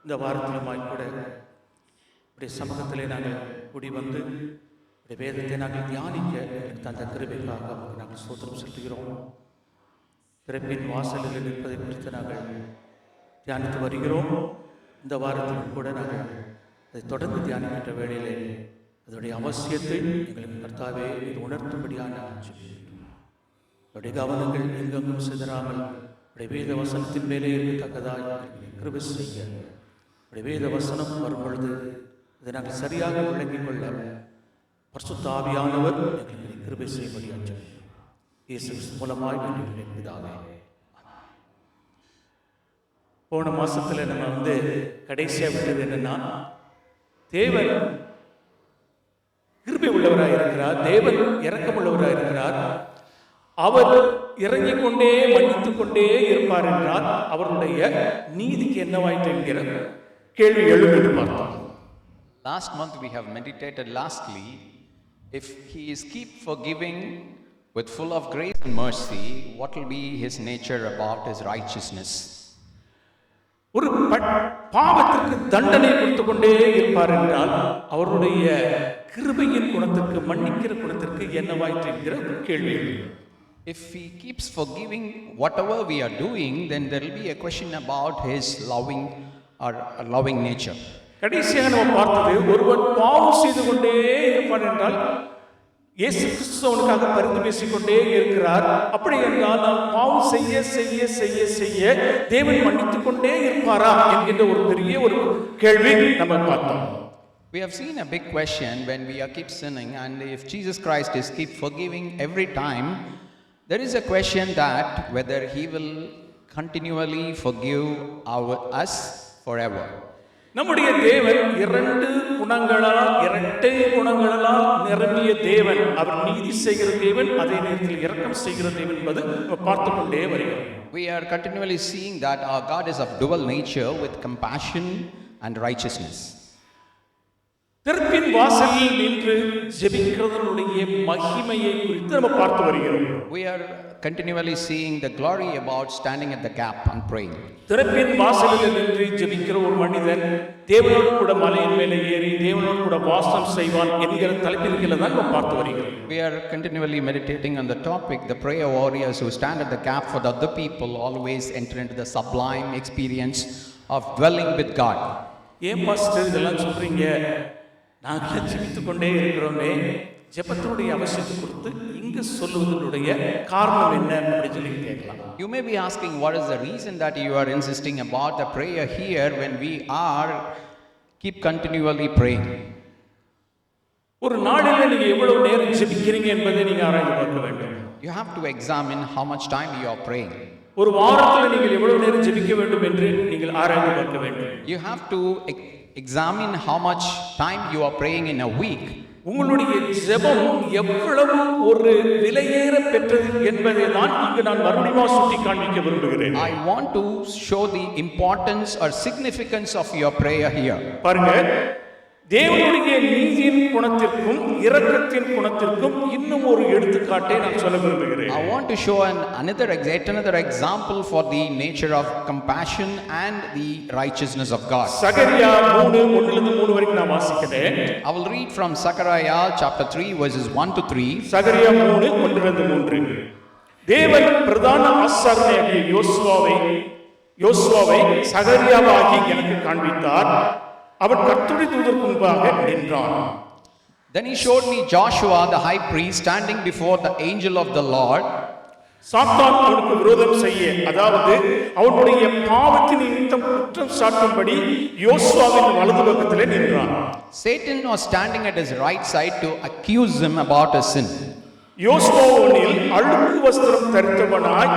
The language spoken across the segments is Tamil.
இந்த வாரத்திலுமாய் கூட உடைய சமூகத்திலே நாங்கள் கூடி வந்து உடைய வேதத்தை நாங்கள் தியானிக்க தந்த கிருபைக்காக நாங்கள் ஸ்தோத்திரம் செலுத்துகிறோம். பிறப்பின் வாசலில் நிற்பதை குறித்து நாங்கள் தியானித்து வருகிறோம். இந்த வாரத்திலும் கூட நாங்கள் அதை தொடர்ந்து தியானிக்கின்ற வேளையிலே அதனுடைய அவசியத்தை எங்களுக்கு கர்த்தாவே இது உணர்த்தும்படியான அவருடைய கவனங்கள் எங்கெங்கும் சிதறாமல் உடைய வேத வசனத்தின் மேலே இருக்கத்தக்கதாய் கிருபை செய்ய உடைய வேத வசனம் வரும் பொழுது இதை நாங்கள் சரியாக விளங்கிக் கொள்ள பரிசுத்த ஆவியானவர் எங்களுக்கு கிருபை செய்யும்படியாக இயேசு மூலமாய் பிதாவே. போன மாசத்துல நம்ம கடைசியா விட்டது என்னன்னா, தேவன் கிருபை உள்ளவராக இருக்கிறார், தேவன் இரக்கம் உள்ளவராக இருக்கிறார், அவர் இறங்கிக் கொண்டே மன்னித்துக் கொண்டே இருப்பார் என்றால் அவருடைய நீதிக்கு என்னவாயிற்று என்கிற கேள்வி எழும் என்று பார்த்தோம். Last month we have meditated lastly, if he is keep forgiving with full of grace and mercy, what will be his nature about his righteousness? ஒரு பாவத்திற்கு தண்டனை கொடுத்து கொண்டே இருப்பார் என்றால் அவருடைய கிருபையின் குணத்திற்கு மன்னிக்கிற குணத்திற்கு என்னவாயிற்று என்கிற கேள்வி. If he keeps forgiving whatever we are doing, then there will be a question about his loving nature. கடைசியாக நம்ம பார்த்தது, ஒருவன் பாவம் செய்து கொண்டே இருப்பான் என்றால் இயேசு கிறிஸ்து அவனுக்காக பரிந்து பேசிக்கொண்டே இருக்கிறார். அப்படி என்றால் நாம் பாவம் செய்ய செய்ய செய்ய செய்ய தேவன் மன்னித்துக் கொண்டே இருப்பாரா என்கின்ற ஒரு பெரிய ஒரு கேள்வி நம்ம பார்த்தோம். We have seen a big question when we are keep sinning, and if Jesus Christ is keep forgiving every time, there is a question that whether he will continually forgive us forever. நம்முடைய தேவன் இரட்டை குணங்களால் நிரம்பிய தேவன். அவர் நீதி செய்கிற தேவன், அதே நேரத்தில் இரக்கம் செய்கிற தேவன் என்பது பார்த்து கொண்டே வருகிறோம். We are continually seeing that our God is of dual nature with compassion and righteousness. திறப்பின் வாசலில் நின்று ஜெபிக்கிறதனுடைய மகிமையை குறித்து நம்ம பார்த்து வருகிறோம். We are continually seeing the glory about standing at the gap and praying. திறப்பின் வாசலில் நின்று ஜெபிக்கிற ஒரு மனிதன் தேவனோடு கூட மலையின் மேலே ஏறி தேவனோடு கூட வாசம் செய்வான் என்கிற தலைப்பின் கீழே தான் நம்ம பார்த்து வருகிறோம். We are continually meditating on the topic, the prayer warriors who stand at the gap for the other people always enter into the sublime experience of dwelling with God. ஏன் பாஸ்டர் இதெல்லாம் சொல்றீங்க? நாங்கள் ஜெபித்துக் கொண்டே இருக்கிறோமே, ஜெபத்தினுடைய அவசியத்தை குறித்து இங்கு சொல்லுவதனுடைய காரணம் என்ன அப்படின்னு சொல்லி கேட்கலாம். You may be asking, what is the reason that you are insisting about the prayer here when we are keep continually praying? ஒரு நாளில் நீங்க எவ்வளவு நேரம் ஜெபிக்கிறீங்க என்பதை நீங்க ஆராய்ந்து பார்க்க வேண்டும். You have to examine how much time you are praying. ஒரு வாரத்தில் நீங்கள் எவ்வளவு நேரம் ஜெபிக்க வேண்டும் என்று நீங்கள் ஆராய்ந்து பார்க்க வேண்டும். You have to examine how much time you are praying in a week. உங்களுடைய ஜெபம் எவ்வளவு ஒரு விலையேற பெற்றது என்பதை தான் இங்கு நான் மறுபடியும் சுட்டி காண்பிக்க விரும்புகிறேன். I want to show the importance or significance of your prayer here. பாருங்க, தேவனுடைய நீதியின் குணத்திற்கும் இரக்கத்தின் குணத்திற்கும் இன்னும் ஒரு எடுத்துக்காட்டை நான் சொல்ல விரும்புகிறேன். I want to show another example for the nature of compassion and the righteousness of God. சகரியா 3:1-3 வரைக்கும் நான் வாசிக்கிறேன். I will read from Zechariah chapter 3 verses 1 to 3. சகரியா 3:1-3. தேவன் பிரதான ஆசாரியனாகிய யோசுவாவை சகரியாவாகி எனக்கு காண்பித்தார். அவன் கர்த்தருடைய தூதருக்கு முன்பாக நின்றான். Then he showed me Joshua the high priest standing before the angel of the Lord. சாத்தான் அவனுக்கு விரோதம் செய்ய, அதாவது அவனுடைய பாவத்தின் நிமித்தம் குற்றம் சாட்டும்படி யோசுவாவின் வலது பக்கத்திலே நின்றான். Satan was standing at his right side to accuse him about his sin. யோசுவாவினில் அழுக்கு வஸ்திரம் தரித்தவனாய்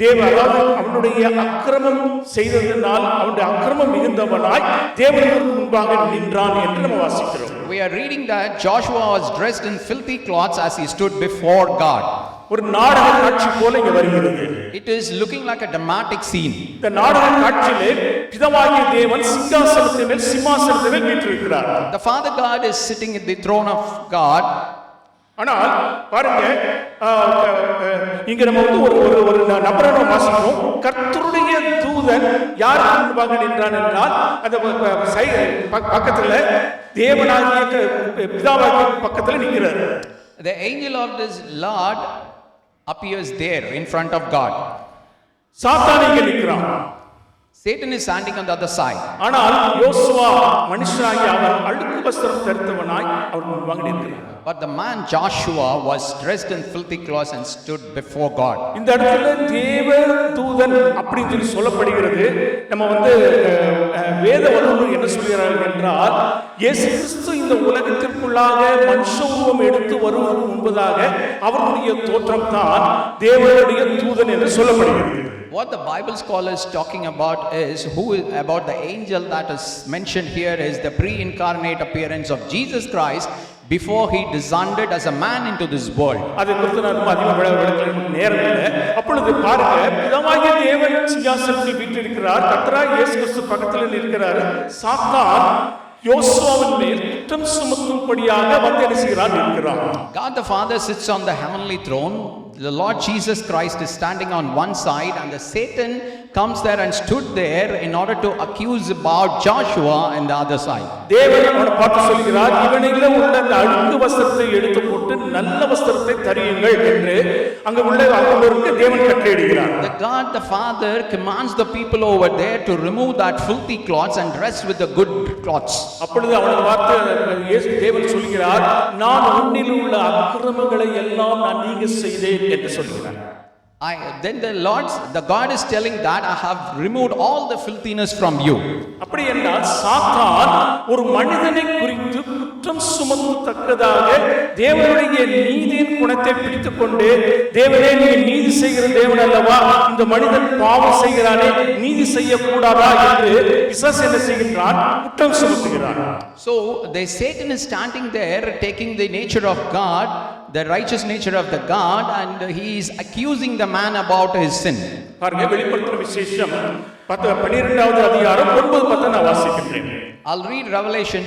அதாவது அவனுடைய அக்கிரமம் செய்ததனால் அவனுடைய அக்கிரமம் மிகுந்தவனாய் தேவனுக்கு முன்பாக நின்றான் என்று நம்ம வாசிக்கிறோம். We are reading that Joshua was dressed in filthy clothes as he stood before God. ஒரு நாடக காட்சி போல இங்க வருகிறது. It is looking like a dramatic scene. இந்த நாடக காட்சியிலே பிதாவாகிய தேவன் சிங்காசனத்தின் மேல் சிம்மாசனத்தின் மேல் வீற்றிருக்கிறார். The Father God is sitting at the throne of God. ஆனால் பாருங்க, இங்க நம்ம வந்து ஒரு நபரை வாசிக்கிறோம். கர்த்தருடைய தூதன் யார் முன்பாக நின்றான் என்றால் அந்த பக்கத்துல தேவனாகிய பிதாவாகிய பக்கத்துல நிற்கிறார். The angel of this Lord appears there in front of God. சாத்தான் இங்க நிற்கிறான். Satan is standing on the other side. ஆனால் யோசுவா மனுஷனாகி அவன் அழுக்கு வஸ்திரம் தரித்தவனாய் அவர் முன்பாக நிற்கிறார். But the man Joshua was dressed in filthy clothes and stood before God. இந்த இடத்துல தேவ தூதன் அப்படின்னு சொல்லி சொல்லப்படுகிறது. நம்ம வந்து வேத வல்லுநர் என்ன சொல்கிறார்கள் என்றால், இயேசு கிறிஸ்து இந்த உலகத்திற்குள்ளாக மனுஷ உருவம் எடுத்து வருவதற்கு முன்பதாக அவருடைய தோற்றம் தான் தேவனுடைய தூதன் என்று சொல்லப்படுகிறது. What the Bible scholars talking about is about the angel that is mentioned here is the pre-incarnate appearance of Jesus Christ before he descended as a man into this world. அதை குறித்து நான் அதிகமாக விளக்க நேரம் இல்லை. அப்பொழுது பாருங்க, பிதாவாகிய தேவன் சிங்காசனத்தில் வீற்றிருக்கிறார். கர்த்தராகிய இயேசு கிறிஸ்து பக்கத்தில் நிற்கிறார். சாத்தான் யோசுவாவின் மேல் குற்றம் சுமத்தும்படியாக வந்து என்ன செய்கிறார்? நிற்கிறார். God the Father sits on the heavenly throne. The Lord Jesus Christ is standing on one side, and the Satan comes there and stood there in order to accuse about Joshua on the other side. தேவன் அவனை பார்த்து சொல்கிறார், இவனிலே உள்ள அந்த அழுக்கு வஸ்திரத்தை எடுத்து போட்டு நல்ல வஸ்திரத்தை தரியுங்கள் என்று அங்க உள்ள அவர்களுக்கு தேவன் கட்டளையிடுகிறார். The God the Father commands the people over there to remove that filthy clothes and dress with the good clothes. அப்பொழுது அவனை பார்த்து தேவன் சொல்கிறார், நான் உன்னில் உள்ள அக்கிரமங்களை எல்லாம் நான் நீங்க செய்தேன் என்று சொல்கிறார். Then the God is telling that I have removed all the filthiness from you. அப்படி என்றால் சாத்தான் ஒரு மனிதனை குறித்து குற்றம் சுமத்தத்தக்கதாக தேவனுடைய நீதியின் குணத்தை பிடித்துக் கொண்டு, தேவனே நீ நீதி செய்கிற தேவன் அல்லவா, இந்த மனிதன் பாவம் செய்கிறானே, நீதி செய்யக்கூடாதா என்று பிசாசு என்ன செய்கின்றான்? குற்றம் சுமத்துகிறான். So the Satan is standing there taking the nature of God, the righteous nature of the God, and he is accusing the man about his sin. பாருங்க, வெளிப்படுத்தின விசேஷம் 12வது அதிகாரம் 9-10 நான் வாசிக்கிறேன். I'll read Revelation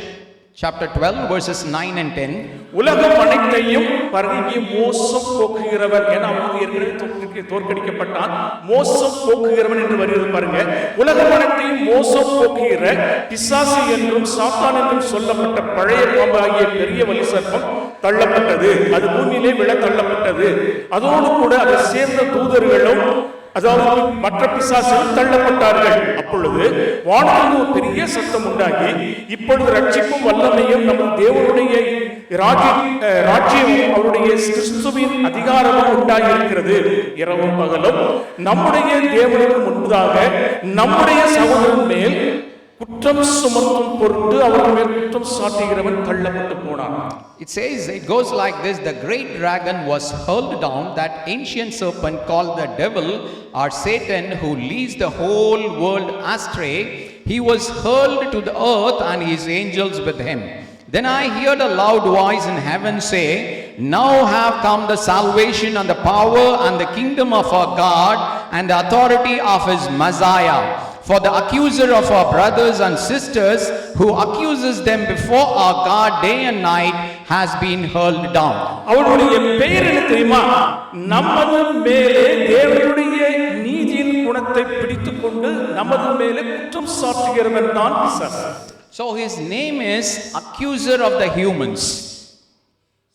chapter 12 verses 9 and 10. உலகம் அனைத்தையும் பரங்கி மோசம் போக்குகிறவர் என அவனுக்கு ஏற்கனவே தோற்கடிக்கப்பட்டான். மோசம் போக்குகிறவன் என்று வருகிறது பாருங்க. உலகம் அனைத்தையும் மோசம் போக்குகிற பிசாசு என்றும் சாத்தான் என்றும் சொல்லப்பட்ட பழைய பாம்பாகிய பெரிய வலி சர்ப்பம் தள்ளப்பட்டது. அது பூமியிலே விழ தள்ளப்பட்டது. அதோடு கூட அதை சேர்ந்த தூதர்களும், அதாவது மற்ற பிசாசுகள் தள்ளப்பட்டார்கள். அப்பொழுது வானத்தில் ஒரு பெரிய சத்தம் உண்டாகி, இப்பொழுது ரட்சிப்பும் வல்லமையும் நம் தேவனுடைய ராஜ்யமும் அவருடைய கிறிஸ்துவின் அதிகாரமும் உண்டாகி இருக்கிறது. இரவும் பகலும் நம்முடைய தேவனுக்கு முன்பதாக நம்முடைய சகோதரன் மேல் குற்றம் சுமத்தும் பொருட்டு அவர் மேல் குற்றம் சாட்டுகிறவன் தள்ளப்பட்டு போனான். It says, it goes like this: the great dragon was hurled down, that ancient serpent called the devil or Satan, who leads the whole world astray. He was hurled to the earth and his angels with him. Then I heard a loud voice in heaven say, now have come the salvation and the power and the kingdom of our God and the authority of his Messiah. For the accuser of our brothers and sisters, who accuses them before our God day and night, has been hurled down. அவருடைய பெயர் என்ன தெரியுமா? நமது மேலே தேவனுடைய நீதியின் குணத்தை பிடித்துக் கொண்டு நமது மேலே குற்றம் சாட்டுகிறவன் தான் பிசாசு. So his name is accuser of the humans.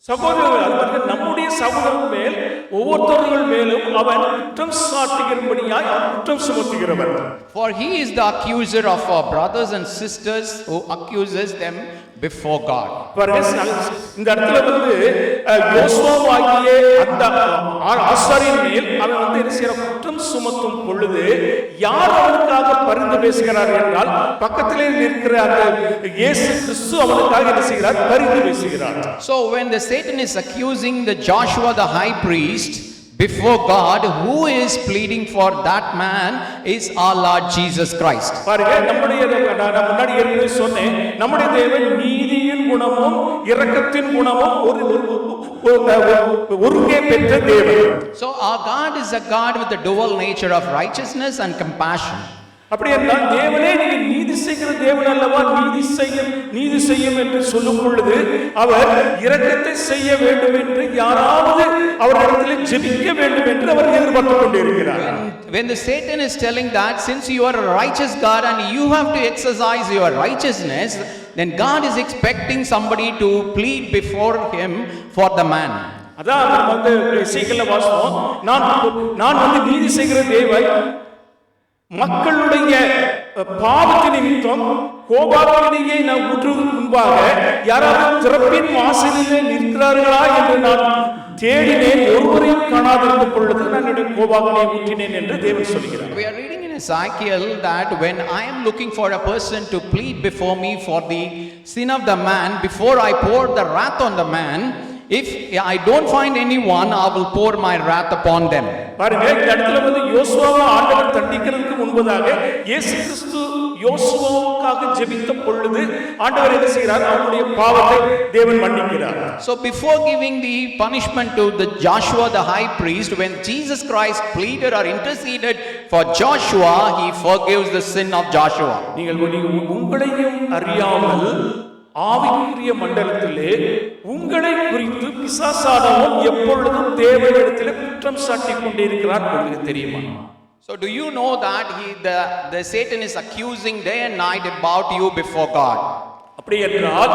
சகோதரர்கள், நம்முடைய சகோதரன் மேல் ஒவ்வொருத்தர்கள் மேலும் அவன் குற்றம் சாட்டுகிறபடியாய் குற்றம் சுமத்துகிறவன். For he is the accuser of our brothers and sisters, who accuses them before God. இந்த இடத்துல வந்து யோசுவாவாகிய அந்த ஆசாரியன் மேல் அவன் வந்து என்ன செய்யற குற்றம் சுமத்தும் பொழுது யார் அவனுக்காக பரிந்து பேசுகிறார் என்றால், பக்கத்திலே இருக்கிற அந்த இயேசு கிறிஸ்து அவனுக்காக என்ன செய்கிறார்? பரிந்து பேசுகிறார். So when the Satan is accusing the Joshua the high priest before God, who is pleading for that man is our Lord Jesus Christ. பாருங்க, நான் முன்னாடி ஏற்கனவே சொன்னேன், நம்முடைய தேவன் நீதியின் குணமும் இரக்கத்தின் குணமும் ஒருங்கே பெற்ற தேவன். So our God is a God with the dual nature of righteousness and compassion. அப்படி என்றால் தேவனே நீங்க நீதி செய்கிற தேவன் அல்லவா, நீதி செய்யும் என்று சொல்லும் பொழுது அவர் இரக்கத்தை செய்ய வேண்டும் என்று யாராவது அவரிடத்தில் ஜெபிக்க வேண்டும் என்று அவர் எதிர்பார்த்து கொண்டிருக்கிறார். When the Satan is telling that since you are a righteous God and you have to exercise your righteousness, then God is expecting somebody to plead before him for the man. அதான் வந்து எசேக்கியேல் வாசம், நான் வந்து நீதி செய்கிற தேவன், மக்களுடைய பாவத்தின் நிமித்தம் கோபாக்கினையை நான் ஊற்றுவதற்கு முன்பாக யாராவது திறப்பின் வாசலிலே நிற்கிறார்களா என்று நான் தேடினேன், ஒருவரையும் காணாதிருந்த பொழுது நான் என்னுடைய கோபாக்கினை ஊற்றினேன் என்று தேவன் சொல்கிறார். We are reading in Ezekiel that when I am looking for a person to plead before me for the sin of the man, before I pour the wrath on the man, if I don't find anyone, I will pour my wrath upon them. பாருங்க, இந்த இடத்துல வந்து யோசுவாவை ஆண்டவர் தண்டிக்கிறதுக்கு முன்பதாக இயேசு கிறிஸ்து யோசுவாவுக்காக ஜெபித்த பொழுது ஆண்டவர் என்ன செய்கிறார், அவருடைய பாவத்தை தேவன் மன்னிக்கிறார். So before giving the punishment to the Joshua the high priest, when Jesus Christ pleaded or interceded for Joshua, he forgives the sin of Joshua. நீங்கள் உங்களையும் அறியாமல் ஆவிக்குரிய மண்டலத்திலே உங்களை குறித்து பிசாசானவன் எப்பொழுதும் தேவனிடத்திலே குற்றம் சாட்டிக் கொண்டிருக்கிறார், உங்களுக்கு தெரியுமா? So do you know that the Satan is accusing day and night about you before God? அப்படி என்றால்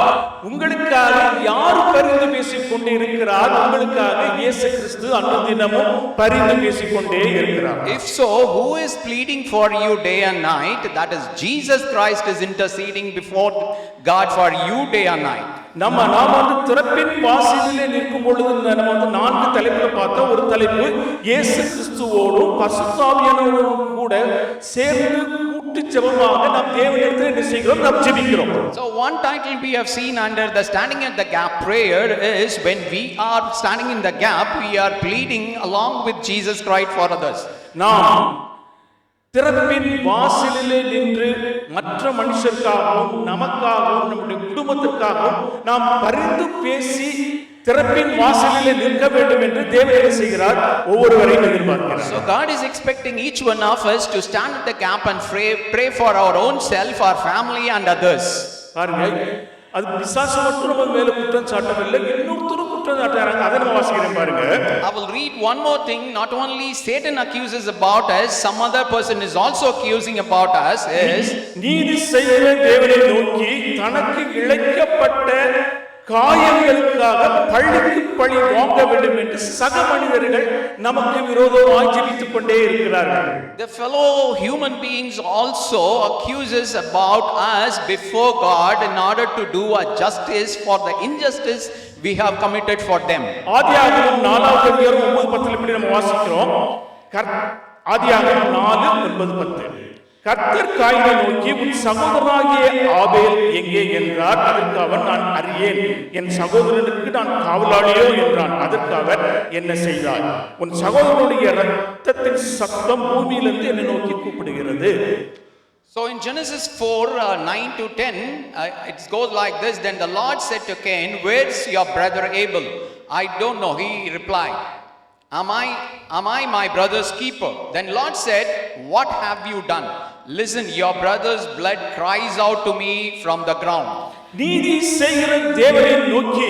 உங்களுக்காக யார் பரிந்து பேசிக் கொண்டே இருக்கிறார்? உங்களுக்காக இயேசு கிறிஸ்து அனுதினமும் பரிந்து பேசிக் கொண்டே இருக்கிறார். If so, who is pleading for you day and night? That is Jesus Christ is interceding before God for you day and night. நாம் வந்து திறப்பின் வாசலிலே நிற்கும் பொழுது நம்ம வந்து 4 தலைப்புல பார்த்தா, ஒரு தலைப்பு இயேசு கிறிஸ்துவோடும் பரிசுத்த ஆவியானவரோடும் கூட சேர்ந்து கூட்டு ஜெபமாக நாம் தேவனிடத்தில் என்ன செய்கிறோம், நாம் ஜெபிக்கிறோம். So one title we have seen under the standing at the gap prayer is when we are standing in the gap, we are pleading along with Jesus Christ for others. நாம் திறப்பின் வாசலிலே நின்று மற்ற மனுஷருக்காகவும் நமக்காகவும் நம்முடைய குடும்பத்திற்காகவும் நாம் பரிந்து பேசி திறப்பின் வாசலிலே நிற்க வேண்டும் என்று தேவன் என்ன செய்கிறார், ஒவ்வொருவரையும் எதிர்பார்க்கிறார். So God is expecting each one of us to stand at the gap and pray for our own self, our family and others. பாருங்க, அது பிசாசு மட்டும் நம்ம மேல குற்றம் சாட்டவில்லை, இன்னொருத்தரும் குற்றம் சாட்டுறாங்க. அதை நம்ம வாசிக்கிறேன் பாருங்க. I will read one more thing. Not only Satan accuses about us, some other person is also accusing about us. Is நீதி செய்கிற தேவனை நோக்கி தனக்கு இழைக்கப்பட்ட காயங்களுக்காக பழிக்கு பழி வாங்க வேண்டும் என்று சக மனிதர்கள் நமக்கு விரோதமாய் ஜெபித்துக் கொண்டே இருக்கிறார்கள். The fellow human beings also accuses about us before God in order to do a justice for the injustice we have committed for them. ஆதியாகமம் 4வது அதிகாரம் 9:10 இப்படி நம்ம வாசிக்கிறோம். ஆதியாகமம் 4:9-10. கர்த்தர் காயினை நோக்கி, உன் சகோதரனாகிய ஆபேல் எங்கே என்றார். அதற்கு அவன், நான் அறியேன், என் சகோதரனுக்கு நான் காவலாளியோ என்றான். அதற்கு அவர், என்ன செய்தார்? உன் சகோதரனுடைய இரத்தத்தின் சத்தம் பூமியிலிருந்து என்னை நோக்கி கூப்பிடுகிறது. So in Genesis 4:9-10, it goes like this. Then the Lord said to Cain, where's your brother Abel? I don't know, he replied. Am I my brother's keeper? Then Lord said, what have you done? Listen, your brother's blood cries out to me from the ground. நீதி செய்கிற தேவனை நோக்கி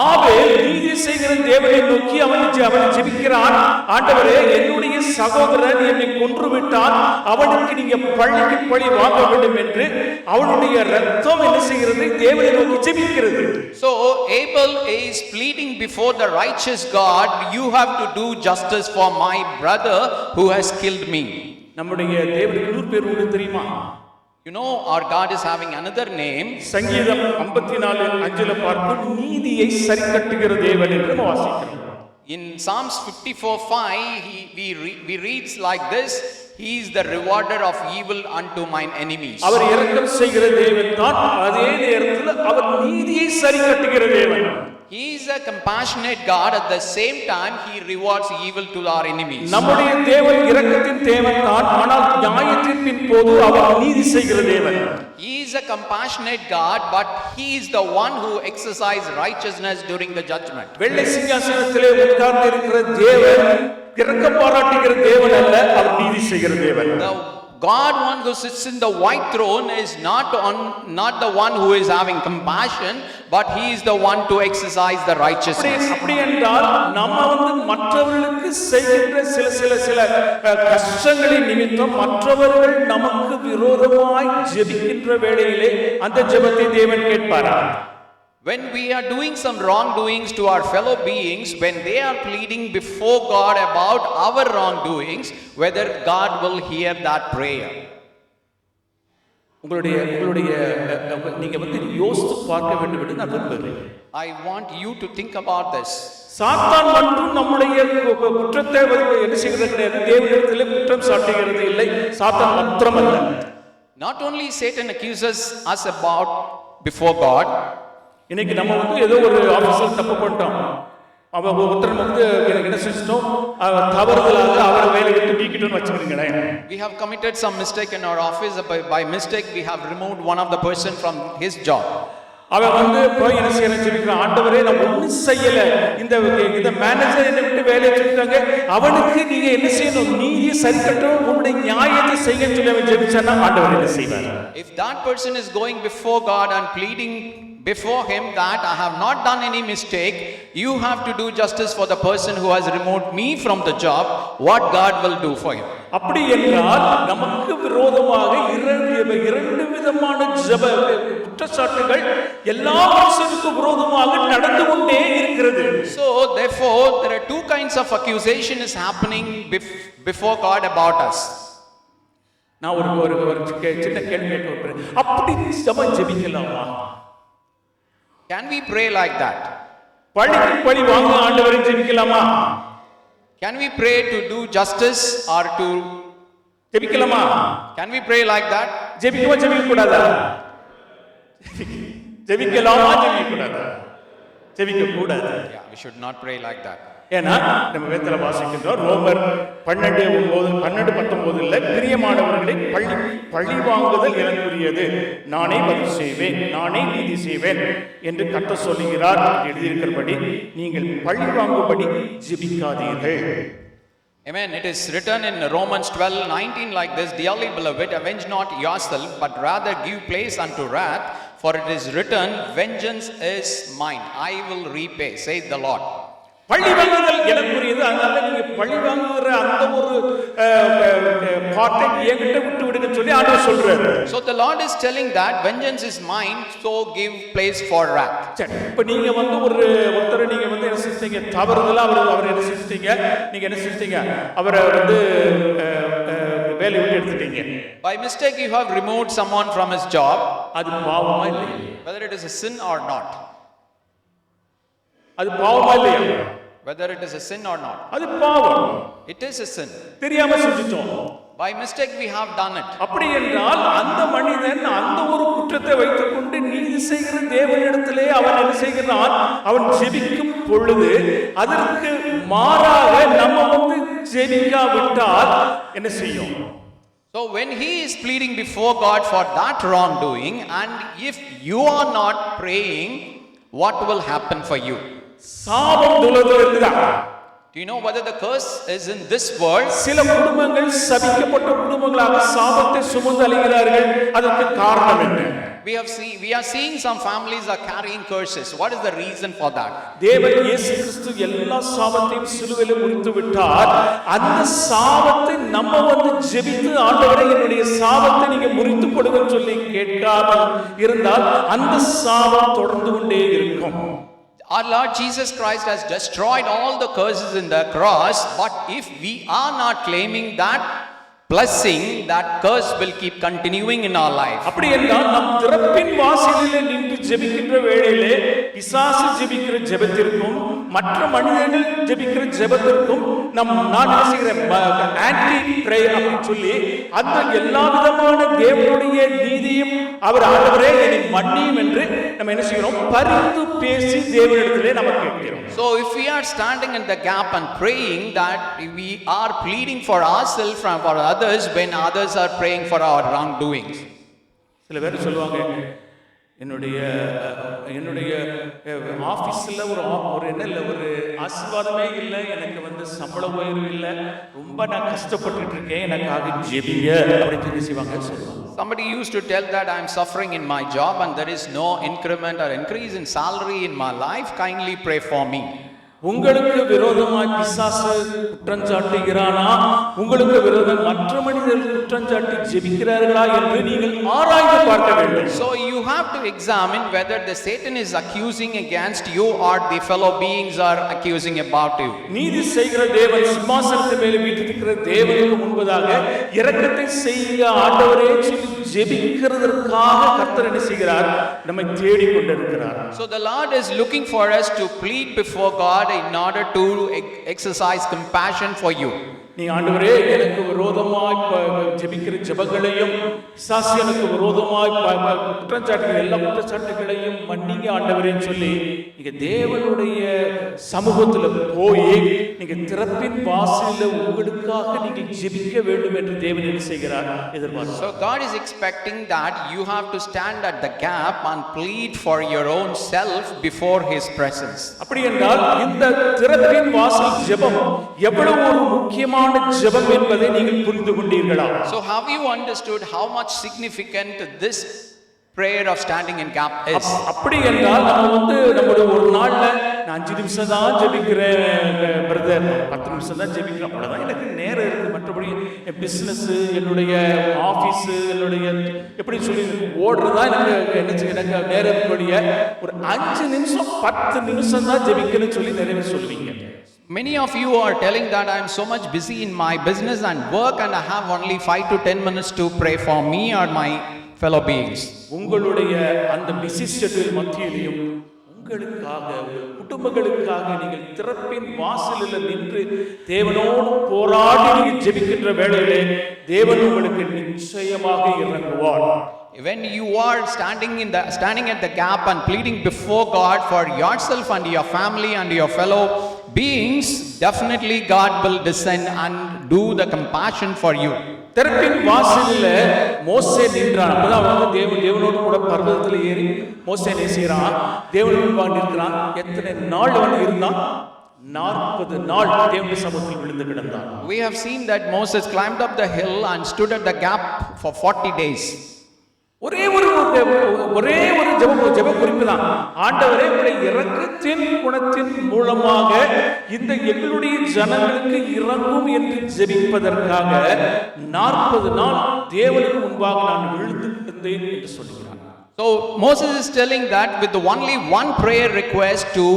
ஆபேல் நீதி செய்கிற தேவனை நோக்கி அவன் ஜெபிக்கிறான். ஆண்டவரே, என்னுடைய சகோதரன் என்னை கொன்று விட்டான், அவனுக்கு நீங்க பழிக்கு பழி வாங்க வேண்டும் என்று அவனுடைய இரத்தம் என்ன செய்கிறது, தேவனை நோக்கி ஜெபிக்கிறது. So Abel is pleading before the righteous God, you have to do justice for my brother who has killed me. நம்முடைய தேவனுக்கு இன்னொரு பேர் உண்டு தெரியுமா? You know, our God is having another name. சங்கீதம் 54:5 பார்க்கும், நீதியை சரிக்கட்டுகிற தேவன் என்று வாசிக்கிறோம். In Psalms 54:5 we reads like this, he is the rewarder of evil unto mine enemies. அவர் இரக்கம் செய்கிற தேவன் தான், அதே நேரத்தில் அவர் நீதியை சரிக்கட்டுகிற தேவன். He is a compassionate God, at the same time he rewards evil to our enemies. நம்முடைய தேவன் இரக்கத்தின் தேவன் தான், ஆனால் நியாயத்தின் போது அவர் நீதி செய்கிற தேவன். He is a compassionate God, but he is the one who exercises righteousness during the judgment. வெள்ளை சிங்காசனத்திலே உட்கார்ந்து இருக்கிற தேவன் இரக்கம் பாராட்டுகிற தேவன் அல்ல, அவர் நீதி செய்கிற தேவன். God one who sits in the white throne is not the one who is having compassion, but he is the one to exercise the righteousness. அப்படி என்றால் நம்ம மற்றவர்களுக்கு செய்கின்ற சில கஷ்டங்களின் நிமித்தம் மற்றவர்கள் நமக்கு விரோதமாய் ஜெபிக்கின்ற வேளையிலே அந்த ஜெபத்தை தேவன் கேட்பாரா? When we are doing some wrongdoings to our fellow beings, when they are pleading before God about our wrongdoings, whether God will hear that prayer. உங்களுடைய நீங்க யோசித்து பார்க்க வேண்டும் என்று நான் விரும்புகிறேன். I want you to think about this. சாத்தான் மட்டும் நம்முடைய குற்றத்தை என்ன செய்கிறது கிடையாது, தேவனிடத்தில் குற்றம் சாட்டுகிறது இல்லை. சாத்தான் மாத்திரமல்ல. Not only Satan accuses us about before God. இன்னைக்கு நம்ம ஏதோ ஒரு ஆபீஸ்ல தப்பு பண்ணிட்டோம், அவன் ஒருத்தர் என்ன செஞ்சிட்டோம், தவறுதலாக அவரை வேலையை விட்டு நீக்கிட்டோம்னு வச்சுக்கிறீங்களேன். We have committed some mistake in our office. By mistake we have removed one of the person from his job. அவன் போய் என்ன செய்யறேன்னு சொல்லிக்கிறான், ஆண்டவரே நான் ஒன்றும் செய்யல, இந்த மேனேஜர் என்னை விட்டு வேலையை வச்சுட்டாங்க, அவனுக்கு நீங்க என்ன செய்யணும், நீதி சரி கட்டணும், உங்களுடைய நியாயத்தை செய்யன்னு சொல்லி அவன் ஜெபிச்சானா ஆண்டவர் என்ன செய்வார்? If that person is going before God and pleading before him that I have not done any mistake, you have to do justice for the person who has removed me from the job, what God will do for him? அப்படி என்றால் நமக்கு விரோதமாக இரண்டு விதமான ஜெப குற்றச்சாட்டுகள் எல்லா மனுஷனுக்கு விரோதமாக நடந்து கொண்டே இருக்கிறது. So therefore there are two kinds of accusation is happening before God about us. நான் ஒரு சின்ன கேள்வி கேட்கிறேன், அப்படி ஜெபிக்கலாமா? Can we pray like that? பழி வாங்க ஆண்டவரை ஜெபிக்கலாமா? Can we pray to do justice or to ஜெபிக்கலாமா? Can we pray like that? ஜெபிக்க கூடாதா? ஜெபிக்கலாமா ஜெபிக்க கூடாதா? ஜெபிக்க கூடாது. Yeah, we should not pray like that. ஏன்னா நம்ம வேதத்துல வாசிக்கின்றோம், ரோமர் 12:19 பிரியமானவர்களை பழி வாங்குதல் எனக்குரியது, நானே பதில் செய்வேன், நானே நீதி செய்வேன் என்று கர்த்தர் சொல்லுகிறார் எழுதியிருக்கிறபடி நீங்கள் பழி வாங்கும்படி ஜெபிக்காதீர்கள். Amen. It is written in Romans 12:19 like this, dearly beloved, avenge not yourself, but rather give place unto wrath, for it is written, vengeance is mine, I will repay, saith the Lord. பழி வாங்குதல் எனக்குரியது, அதனால நீங்க பழி வாங்குற அந்த ஒரு பார்ட்டை என்கிட்ட விட்டு விடுங்க சொல்லி ஆண்டவர் சொல்றாரு. So the Lord is telling that vengeance is mine, so give place for wrath. சரி, இப்ப நீங்க ஒருத்தரை நீங்க என்ன செஞ்சீங்க, தவறுதலா அவர் என்ன செஞ்சீங்க, நீங்க என்ன செஞ்சீங்க, அவரை வேலையை விட்டு எடுத்துட்டீங்க. By mistake you have removed someone from his job. அது பாவமா இல்லையா? Whether it is a sin or not. அது பாவமா இல்லையா? Whether it is a sin or not. அது பாவம். It is a sin. தெரியாம செஞ்சிட்டோம். By mistake we have done it. அப்படி என்றால் அந்த மனிதன் அந்த ஒரு குற்றத்தை வைத்துக்கொண்டு நீதி செய்கிற தேவனிடத்திலே அவன் என்ன செய்கிறான், அவன் ஜெபிக்கும் பொழுது அதற்கு மாறாக நம்ம ஜெபிக்காவிட்டால் என்ன செய்யும்? So when he is pleading before God for that wrongdoing, and if you are not praying, what will happen for you? சாபம் துலதோ இருக்குதா? Do you know whether the curse is in this world? சில குடும்பங்கள் சபிக்கப்பட்ட குடும்பங்களாக சாபத்தை சுமந்து அலைகிறார்கள். அதற்கு காரணம் என்ன? We are seeing some families are carrying curses. What is the reason for that? தேவன் இயேசு கிறிஸ்து எல்லா சாபத்தையும் சிலுவையில் முறித்து விட்டார். அந்த சாபத்தை நம்ம ஜெபித்து ஆண்டவரே என்னுடைய சாபத்தை நீங்க முறித்து கொடுங்கன்னு சொல்லி கேட்காமல் இருந்தால் அந்த சாபம் தொடர்ந்து கொண்டே இருக்கும். Our Lord Jesus Christ has destroyed all the curses in the cross, but if we are not claiming that blessing, that curse will keep continuing in our life. அப்படி என்றால் நம் திறப்பின் வாசலிலே நின்று ஜெபிக்கின்ற வேளையிலே பிசாசு ஜெபிக்கிற ஜெபத்திற்கும் மற்ற மனிதர்கள் ஜெபிக்கிற ஜெபத்திற்கும் நான் செய்கிற ஆன்டி பிரேயர் அப்படின்னு சொல்லி அந்த எல்லா விதமான தேவனுடைய நீதியும் அவர் ஆண்டவரே என்னை மன்னியும் என்று நம்ம என்ன செய்கிறோம், பரிந்து பேசி தேவனிடத்திலே நம்ம கேட்கிறோம். So if we are standing in the gap and praying, that we are pleading for ourselves and for others when others are praying for our wrongdoings. சில பேர் சொல்லுவாங்க, என்னுடைய ஆஃபீஸில் ஒரு என்ன இல்லை, ஒரு ஆசீர்வாதமே இல்லை, எனக்கு வந்து சம்பள உயர்வு இல்லை, ரொம்ப நான் கஷ்டப்பட்டுட்டு இருக்கேன், எனக்காக ஜெபிங்க அப்படின்னு சொல்லி செய்வாங்க சொல்லுவாங்க. Somebody used to tell that I am suffering in my job and there is no increment or increase in salary in my life. Kindly pray for me. உங்களுக்கு விரோதமாய் பிசாசு குற்றஞ்சாட்டுகிறானா, உங்களுக்கு விரோதம் மற்ற மனிதர்கள் குற்றஞ்சாட்டி ஜெபிக்கிறார்களா என்று நீங்கள் ஆராய்ந்து பார்க்க வேண்டும். So you have to examine whether the Satan is accusing against you or the fellow beings are accusing about you. நீதி செய்கிற தேவன் சிம்மாசனத்தின் மேலே வீற்றிருக்கிற தேவனுக்கு முன்பதாக இரக்கத்தை செய்ய ஆண்டவரே சொல்லி ஜெபிக்கிறதற்காக கர்த்தர் என்ன செய்கிறார், நம்மை தேடிக் கொண்டிருக்கிறார். So the Lord is looking for us to plead before God in order to exercise compassion for you. நீ ஆண்டவரே எனக்கு விரோதமாய் ஜெபிக்கிற ஜெபங்களையும் பிசாசியனுக்கு விரோதமாய் குற்றச்சாட்டுகள் எல்லா குற்றச்சாட்டுகளையும் மன்னிங்க ஆண்டவரேன்னு சொல்லி நீங்க தேவனுடைய சமூகத்துல போய் நீங்க திறப்பின் வாசலில் உங்களுக்காக நீங்க ஜெபிக்க வேண்டும் என்று தேவன் என்ன செய்கிறார், எதிர்பார்க்கிறார். So God is expecting that you have to stand at the gap and plead for your own self before his presence. அப்படி என்றால் இந்த திறப்பின் வாசல் ஜெபம் எவ்வளவு ஒரு முக்கியமான ஜெபம் என்பதை நீங்கள் புரிந்து கொண்டீர்களா? So have you understood how much significant this prayer of standing in gap is? அப்படி என்றால் நம்ம வந்து நம்மளுடைய ஒரு நாள்ல நான் 5 நிமிஷம் தான் ஜெபிக்கிறேன் பிரதர், 10 நிமிஷம் தான் ஜெபிக்கிறேன், அவ்வளவுதான் எனக்கு நேரம் இருக்கு, மற்றபடி என் பிசினஸ், என்னுடைய ஆபீஸ், என்னுடைய எப்படி சொல்லி ஓடுறதா எனக்கு நேரம் இருக்கக்கூடிய ஒரு 5 நிமிஷம் 10 நிமிஷம் தான் ஜெபிக்கணும்னு சொல்லி நிறைய சொல்லுவீங்க. Many of you are telling that I am so much busy in my business and work and I have only 5 to 10 minutes to pray for me or my fellow beings. உங்களுடைய அந்த பிஸி ஷெட்யூல் மத்தியிலும் உங்களுக்காக, குடும்பங்களுக்காக நீங்கள் திறப்பின் வாசலில் நின்று தேவனோடு போராடி நீங்கள் ஜெபிக்கின்ற வேளையிலே தேவன் உங்களுக்கு நிச்சயமாக இறங்குவார். When you are standing at the gap and pleading before God for yourself and your family and your fellow beings, definitely God will descend and do the compassion for you. திறப்பின் வாசலில் மோசே நின்றான். அப்பதான் வந்து தேவனோடு கூட பர்வதத்தில் ஏறி மோசே நேசிக்கிறான், தேவனோடு நிற்கிறான். எத்தனை நாள் வந்து இருந்தான்? 40 நாள் தேவனுடைய சமூகத்தில் விழுந்து கிடந்தான். We have seen that Moses climbed up the hill and stood at the gap for 40 days. ஒரே ஒரு ஜெப குறிப்பு தான். ஆண்டவரே உம்முடைய இரக்கத்தின் குணத்தின் மூலமாக இந்த எங்களுடைய ஜனங்களுக்கு இறங்கும் என்று ஜெபிப்பதற்காக 40 நாள் தேவனுக்கு முன்பாக நான் விழுந்து கிடந்தேன் என்று சொல்கிறான். So Moses is telling that with only one prayer request to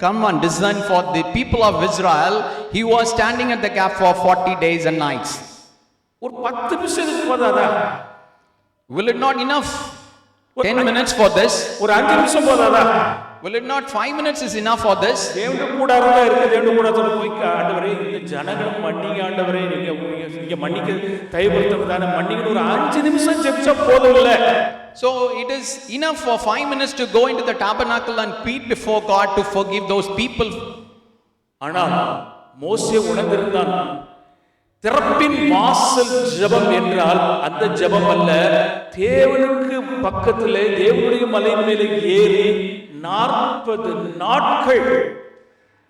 come and discern for the people of Israel, he was standing at the gap for 40 days and nights. ஒரு 10 நிமிஷத்துக்கு போதாதா? Will it not enough? 10 minutes for this? ஒரு 5 நிமிஷம் போதாதா? Will it not 5 minutes is enough for this? தேவனுடைய கூடாரமா இருக்கு, தேவனுடைய கூடாரத்துல போய் ஆண்டவரே இந்த ஜனங்களை மன்னிங்க ஆண்டவரே, நீங்க மன்னிக்க தயவுபடுத்துறதான மன்னிக்க ஒரு 5 நிமிஷம் ஜெபிச்சா போதும் இல்ல? So it is enough for 5 minutes to go into the tabernacle and plead before God to forgive those people. ஆனால் மோசே உணர்ந்திருந்தான், திறப்பின் வாசல் ஜெபம் என்றால் அந்த ஜெபம் அல்ல, தேவனுக்கு பக்கத்திலே தேவனுடைய மலையின் மேலே ஏறி 40 நாட்கள்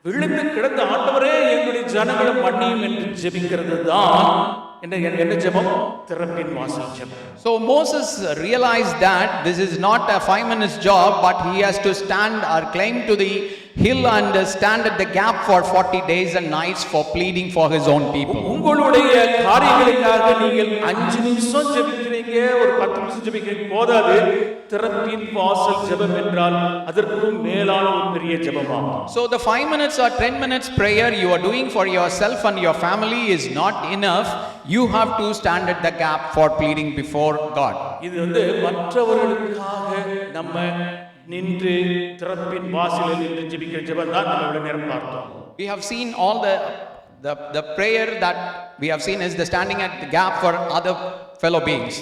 விழுந்து கிடந்த ஆண்டவரே எங்களுடைய ஜனங்களை மன்னியும் என்று ஜெபிக்கிறது தான் என்ன ஜெபம்? திறப்பின் வாசல் ஜெபம். So Moses realized that this is not a 5 minutes job, but he has to stand or climb to the hill and stand at the gap for 40 days and nights for pleading for his own people. உங்களுடைய காரியங்களுக்காக நீங்கள் 5 நிமிஷம் ஜெபிக்கிறீங்க, ஒரு 10 நிமிஷம் ஜெபிக்கிறீங்க போதாது. திறப்பின் வாசல் ஜெபம் என்றால் அதற்கு மேலான ஒரு பெரிய ஜெபமாகும். So the 5 minutes or 10 minutes prayer you are doing for yourself and your family is not enough. You have to stand at the gap for pleading before God. இது வந்து மற்றவர்களுக்காக நம்ம நின்று திறப்பின் வாசலில் நின்று ஜெபிக்கிற ஜெபம் தான் நம்ம இவ்வளவு நேரம் பார்த்தோம். We have seen all the prayer that we have seen is the standing at the gap for other fellow beings.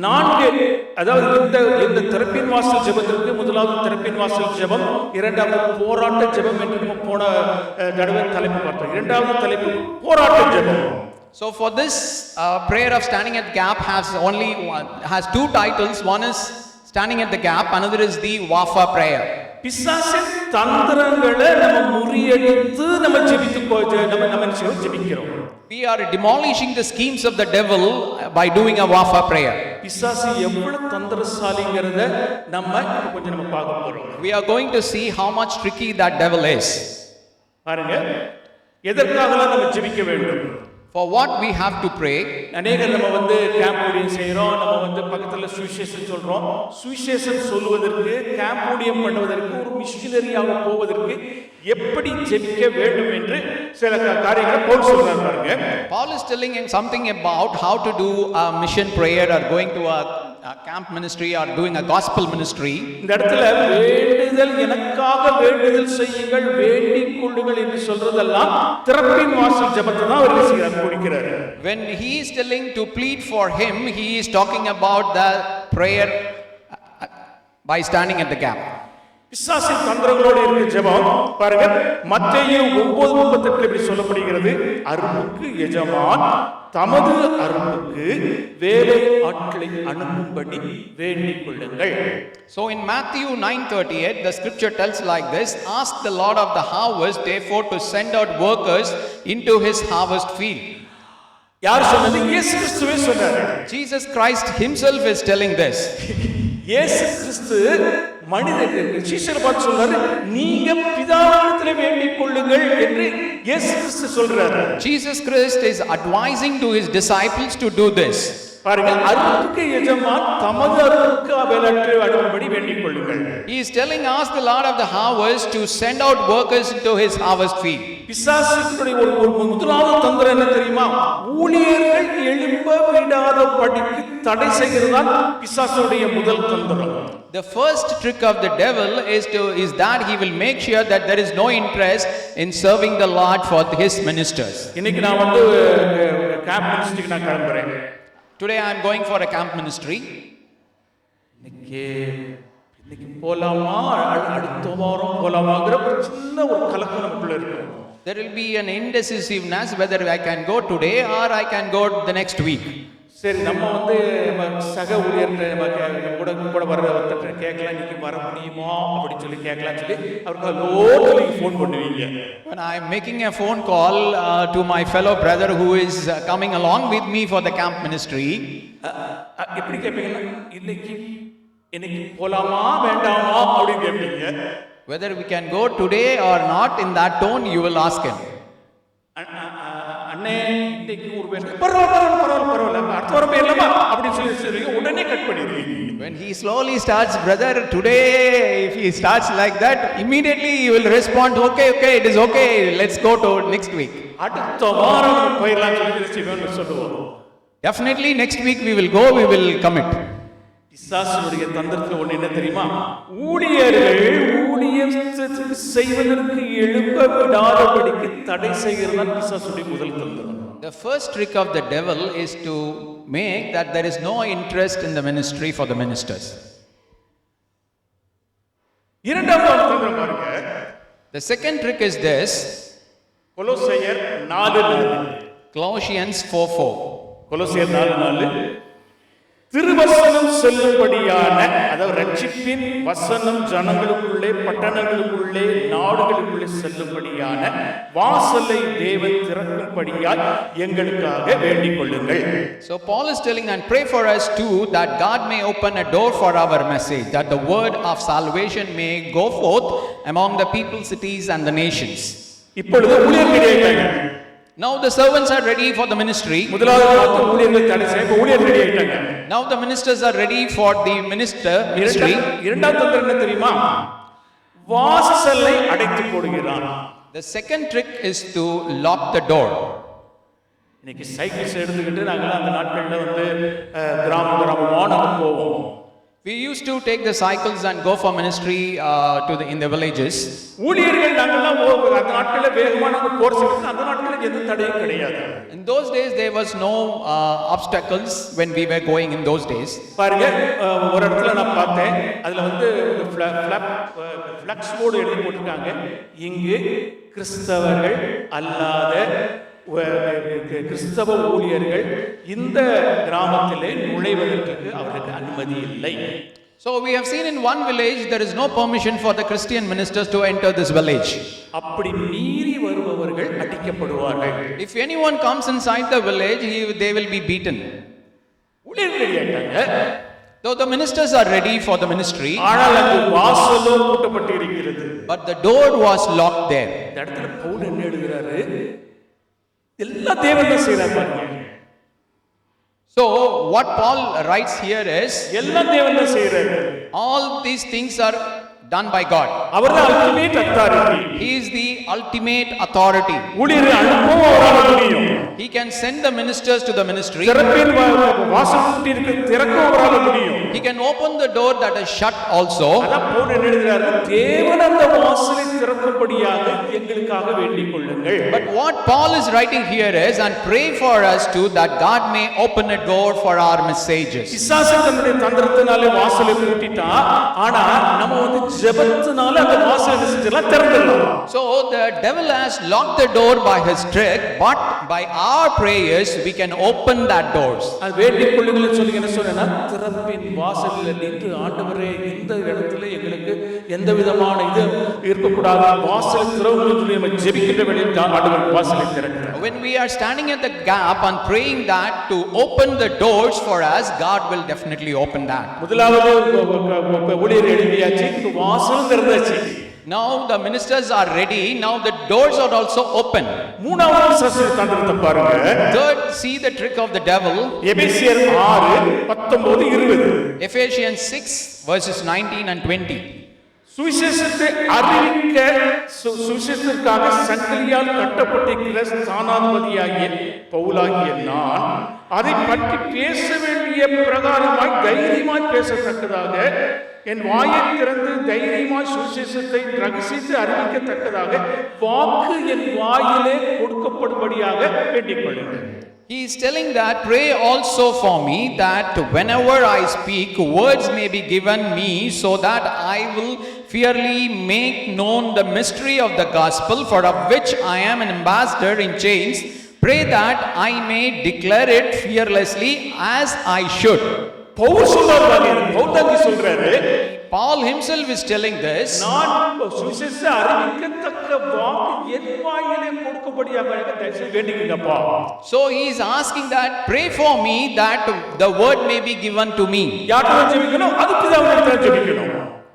4 அதாவது இந்த திறப்பின் வாசல் ஜெபத்திற்கு முதலாவது திறப்பின் வாசல் ஜெபம், இரண்டாவது போராட்ட ஜெபம் என்று நம்ம போன தடவை தலைப்பு பார்த்தோம். இரண்டாவது தலைப்பு போராட்ட ஜெபம். So for this prayer of standing at gap has 2 titles. One is Standing at the gap, another is the warfare prayer. பிசாசின் தந்திரங்களை நம்ம முறியடித்து நம்ம ஜெபிக்கிறோம். We are demolishing the schemes of the devil by doing a warfare prayer. பிசாசு எவ்வளவு தந்திரசாலிங்கிறத நம்ம கொஞ்சம் பார்க்க போறோம். We are going to see how much tricky that devil is. பாருங்க, எதற்காகலாம் நம்ம ஜெபிக்க வேண்டும்? For what we have to pray. அநேகர் நம்ம கேம்ப் ஊழியம் செய்றோம், நம்ம பக்கத்துல சுவிசேஷம் சொல்றோம். சுவிசேஷம் சொல்வதற்கு, கேம்ப் ஊழியம் பண்ணுவதற்கு, ஒரு மிஷனரியாக போவதற்கு எப்படி ஜெபிக்க வேண்டும் என்று சில காரியங்களை பவுல் சொல்றார் பாருங்க. Paul is telling him something about how to do a mission prayer or going to a camp ministry or doing a gospel ministry. இந்த இடத்துல வேண்டுதல், எனக்காக வேண்டுதல் செய்யுங்கள், வேண்டிக் கொள்ளுங்கள் என்று சொல்றதெல்லாம் திறப்பின் வாசல் ஜெபத்தை தான் அவர் கொடுக்கிறார். When he is telling to plead for him, he is talking about the prayer by standing at the gap. பிசாசின் தந்திரங்களோடு இருக்க ஜெபம் பாருங்க, மத்தேயு 9:38 இப்படி சொல்லப்படுகிறது, அருளுக்கு எஜமான் தமது அருளுக்கு வேலை ஆட்களை அனுப்பும்படி வேண்டிக் கொள்ளுங்கள். So in Matthew 9:38 the scripture tells like this, ask the Lord of the harvest therefore to send out workers into his harvest field. யார் சொன்னது? இயேசு கிறிஸ்துவே சொன்னார். Jesus Christ himself is telling this. இயேசு கிறிஸ்து மனிதர்கள் சீஷரை பார்த்து சொல்றாரு, நீங்க பிதாவிடத்தில் வேண்டிக் கொள்ளுங்கள் என்று இயேசு கிறிஸ்து சொல்றாரு. Jesus Christ is advising to his disciples to do this. பாருங்க, அருளுக்கு எஜமான் தமது அருளுக்கு வேலையாட்களை அனுப்பும்படி வேண்டிக் கொள்ளுங்கள். He is telling us the Lord of the harvest to send out workers into his harvest field. பிசாசுடைய ஒரு முதலாவது தந்திரம் என்ன தெரியுமா? ஊழியர்கள் எழும்ப விடாதபடிக்கு தடை செய்கிறதுதான் பிசாசுடைய முதல் தந்திரம். The first trick of the devil is that he will make sure that there is no interest in serving the Lord for his ministers. இன்னைக்கு நான் கேம்ப் மினிஸ்ட்ரிக்கு நான் கிளம்புறேன். Today I am going for a camp ministry. இன்னைக்கு போலாமா அடுத்த வாரம் போலாமாங்கிற சின்ன ஒரு கலக்கம் நமக்குள்ள இருக்கு. There will be an indecisiveness whether I can go today or I can go the next week. சரி, நம்ம சக ஊழியர்கிட்ட கூட வர ஒருத்தர் கேட்கலாம், இன்னைக்கு வர முடியுமா அப்படின்னு சொல்லி கேட்கலாம் சொல்லி அவருக்கு லோக்கலி ஃபோன் பண்ணுவீங்க. When I am making a phone call to my fellow brother who is coming along with me for the camp ministry, எப்படி கேட்பீங்கன்னா, இன்னைக்கு போலாமா வேண்டாமா அப்படின்னு கேட்பீங்க. whether we can go today or not, in that tone you will ask him. அண்ணே இன்னைக்கு ஒரு பரவாயில்ல அடுத்த வாரம் போயிடலாமா அப்படின்னு சொல்லி உடனே கட் பண்ணிடுவீங்க. When he slowly starts, brother today, if he starts like that, immediately you will respond, okay it is okay, let's go to next week. அடுத்த வாரம் போயிடலாம் சொல்லுவோம். Definitely next week we will go, we will commit. பிசாசுடைய தந்திரத்துல ஒண்ணு என்ன தெரியுமா? ஊழியர்கள் ஊழியம் செய்வதற்கு எழும்ப விடாதபடிக்கு தடை செய்கிறது பிசாசுடைய முதல் தந்திரம். The first trick of the devil is to make that there is no interest in the ministry for the ministers. இரண்டாவது தந்திரம் பாருங்க. The second trick is this. கொலோசியர் 4:4. Colossians 4:4. கொலோசியர் 4:4 திருவசனம் சொல்லும்படியான, அதாவது ரட்சிப்பின் வசனம் ஜனங்களுக்குள்ளே பட்டணங்களுக்குள்ளே நாடுகளுக்குள்ளே செல்லும்படியான வாசலை தேவன் திறக்கும்படியாய் எங்களுக்காக வேண்டிக் கொள்ளுங்கள். So Paul is telling, and pray for us too, that God may open a door for our message, that the word of salvation may go forth among the people, cities and the nations. இப்பொழுது ஊழியர்கள் Now the servants are ready for the ministry. முதலாவது ஊழியர்கள் தடை செய்ய ஊழியர்கள் ரெடி ஆயிட்டாங்க. Now the ministers are ready for the ministry. இரண்டாவது தந்திரம் என்ன தெரியுமா? வாசலை அடைத்து போடுகிறான். The second trick is to lock the door. இன்னைக்கு சைக்கிள்ஸ் எடுத்துக்கிட்டு நாங்கள் அந்த நாட்களில் கிராமமா நாங்க போவோம். We used to take the cycles and go for ministry in the villages. ஊழியர்கள் நாங்கெல்லாம் அந்த நாட்களில் வேகமான போர்ஸ் அந்த நாட்களில் எந்த தடையும் கிடையாது. In those days there was no obstacles when we were going in those days. பாருங்க, ஒரு இடத்துல நான் பார்த்தேன், அதுல ஃப்ளக்ஸ் போர்டு எழுதி போட்டிருக்காங்க, இங்கு கிறிஸ்தவர்கள் அல்லாத கிறிஸ்தவ ஊழியர்கள் இந்த கிராமத்திலே நுழைவதற்கு அவருக்கு அனுமதி இல்லை. So we have seen in one village there is no permission for the Christian ministers to enter this village. அப்படி மீறி வருபவர்கள் அடிக்கப்படுவார்கள். If anyone comes inside the village, they will be beaten. ஊழியர்கள் Though the ministers are ready for the ministry, ஆனால் அங்கு வாசலோ பூட்டப்பட்டிருக்கிறது. but the door was locked there. இந்த இடத்துல பவுல் என்ன எழுதுறாரு? எல்லா தேவன் தான் செய்றார் பாருங்க. So what Paul writes here is, எல்லா தேவன் தான் செய்றாரு. all these things are done by God. அவர்தான் ultimate authority. He is the ultimate authority. ஊழியரை அனுப்பவும் அவரால் முடியும். He can send the ministers to the ministry. திறப்பின் வாசல் பூட்டியிருக்கு, திறக்கவும் அவரால் முடியும். He can open the door that is shut also. அதான் பவுல் என்ன எழுதுறாரு? தேவன் அந்த வாசலை திறக்கும்படியாக எங்களுக்காக வேண்டிக் கொள்ளுங்கள். But what Paul is writing here is, and pray for us too, that God may open a door for our messages. பிசாசு தன்னுடைய தந்திரத்தினாலே வாசலை பூட்டிட்டான். ஆனா நம்ம வந்து ஜெபத்தினால அந்த வாசலை செஞ்சலாம் திறந்துடலாம். So the devil has locked the door by his trick, but by our prayers we can open that doors. அது வேண்டிக் கொள்ளுங்கள் சொல்லி என்ன சொன்னா, திறப்பின் வாசலில் நின்று ஆண்டவரே இந்த இடத்துல எங்களுக்கு எந்த விதமான இது இருக்கக்கூடாது, வாசலை திறவுன்னு சொல்லி நம்ம ஜெபிக்கின்ற வேளையில் ஆண்டவர் வாசலை திறக்கிறார். When we are standing at the gap and praying that to open the doors for us, God will definitely open that. முதலாவது ஊழியர் எழுதியாச்சு, வாசல் திறந்தாச்சு. Now the ministers are ready, now the doors are also open. மூணாவது சசுர தந்திரத்தை பாருங்க. Third, see the trick of the devil. எபேசியர் 6:19-20. Ephesians 6 verses 19 and 20. சுவிசேஷத்தை அறிவிக்க சுவிசேஷத்திற்காக சங்கிலியால் கட்டப்பட்டிருக்கிற ஸ்தானாதிபதியாகிய பவுலாகிய நான் அதை பற்றி பேச வேண்டிய பிரகாரமாய் தைரியமாய் பேசத்தக்கதாக என் வாயை திறந்து தைரியமாய் சுவிசேஷத்தை ரகசியத்தை அறிவிக்கத்தக்கதாக வாக்கு என் வாயிலே கொடுக்கப்படும்படியாக வேண்டிக் கொள்ளுங்கள். He is telling that pray also for me that whenever I speak words may be given me so that I will fearfully make known the mystery of the gospel for of which I am an ambassador in chains. Pray that I may declare it fearlessly as I should. Pavul சொல்றாரு, பவுல் தான் சொல்றாரு. Paul himself is telling this. நான் சுவிசேஷத்தை அறிவிக்கத்தக்க வாக்கு என் வாயிலே கொடுக்கப்படும்படியாக தயவுசெய்து வேண்டிக்கங்கப்பா. So he is asking that pray for me that the word may be given to me. யார்கிட்ட ஜெபிக்கணும்? அது பிதாவிடம் ஜெபிக்கணும்.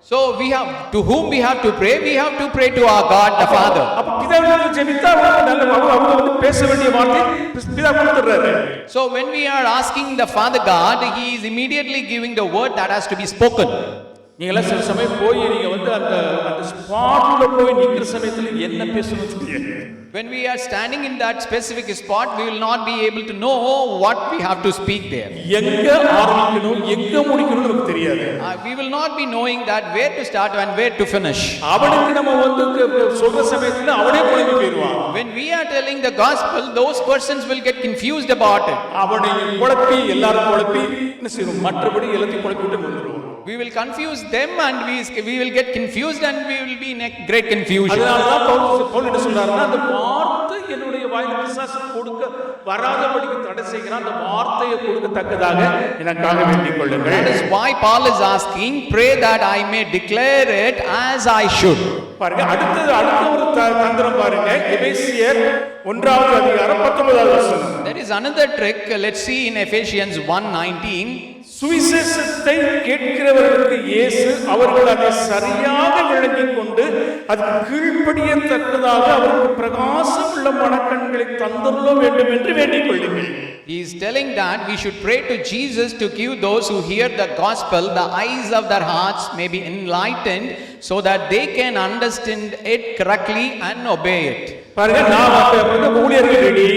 So we have to whom we have to pray? We have to pray to our God the Father. அப்ப பிதாவிடம் ஜெபித்தா நல்ல அவங்க வந்து பேச வேண்டிய வார்த்தை பிதா கொடுத்துறாரு. So when we are asking the Father God, he is immediately giving the word that has to be spoken. நீங்க சில சமயம் போய் நீங்க வந்து அந்த ஸ்பாட்ல போய் நிக்கிற சமயத்துல என்ன பேசணும்னு தெரியாது. When we are standing in that specific spot, we will not be able to know what we have to speak there. எங்க ஆரம்பிக்கணும் எங்க முடிக்கணும்னு நமக்கு தெரியாது. We will not be knowing that where to start and where to finish. அவனுக்கு நம்ம வந்து சொல்ற சமயத்துல அவனே குழம்பி போயிடுவான். When we are telling the gospel, those persons will get confused about it. அவனை குழப்பி எல்லாரும் குழப்பி என்ன செய்வோம், மற்றபடி எல்லாத்தையும் குழப்பிட்டு வந்துருவோம். We will confuse them and we will get confused and we will be in a great confusion. அதனால தான் பவுல் என்ன சொல்றாருன்னா, அந்த வார்த்தை என்னுடைய வாயில பிசாசு கொடுக்க வராதபடிக்கு தடை செய்கிறான், அந்த வார்த்தையை கொடுக்கத்தக்கதாக எனக்காக வேண்டிக் கொள்ளுங்கள். That is why Paul is asking, pray that I may declare it as I should. பாருங்க, அடுத்த ஒரு தந்திரம் பாருங்க. எபேசியர் 1:19. There is another trick. Let's see in Ephesians 1:19. சுவிசேஷத்தை கேட்கிறவர்களுக்கு இயேசு அவர்கள் அதை சரியாக விளங்கிக் கொண்டு அது கீழ்ப்படியத்தக்கதாக அவருக்கு பிரகாசம் உள்ள மனக்கண்களை தந்தருள வேண்டும் என்று வேண்டிக் கொள்ளுங்கள். He is telling that we should pray to Jesus to give those who hear the gospel, the eyes of their hearts may be enlightened so that they can understand it correctly and obey it. பாருங்க, நான் ஊழியர்கள் ready.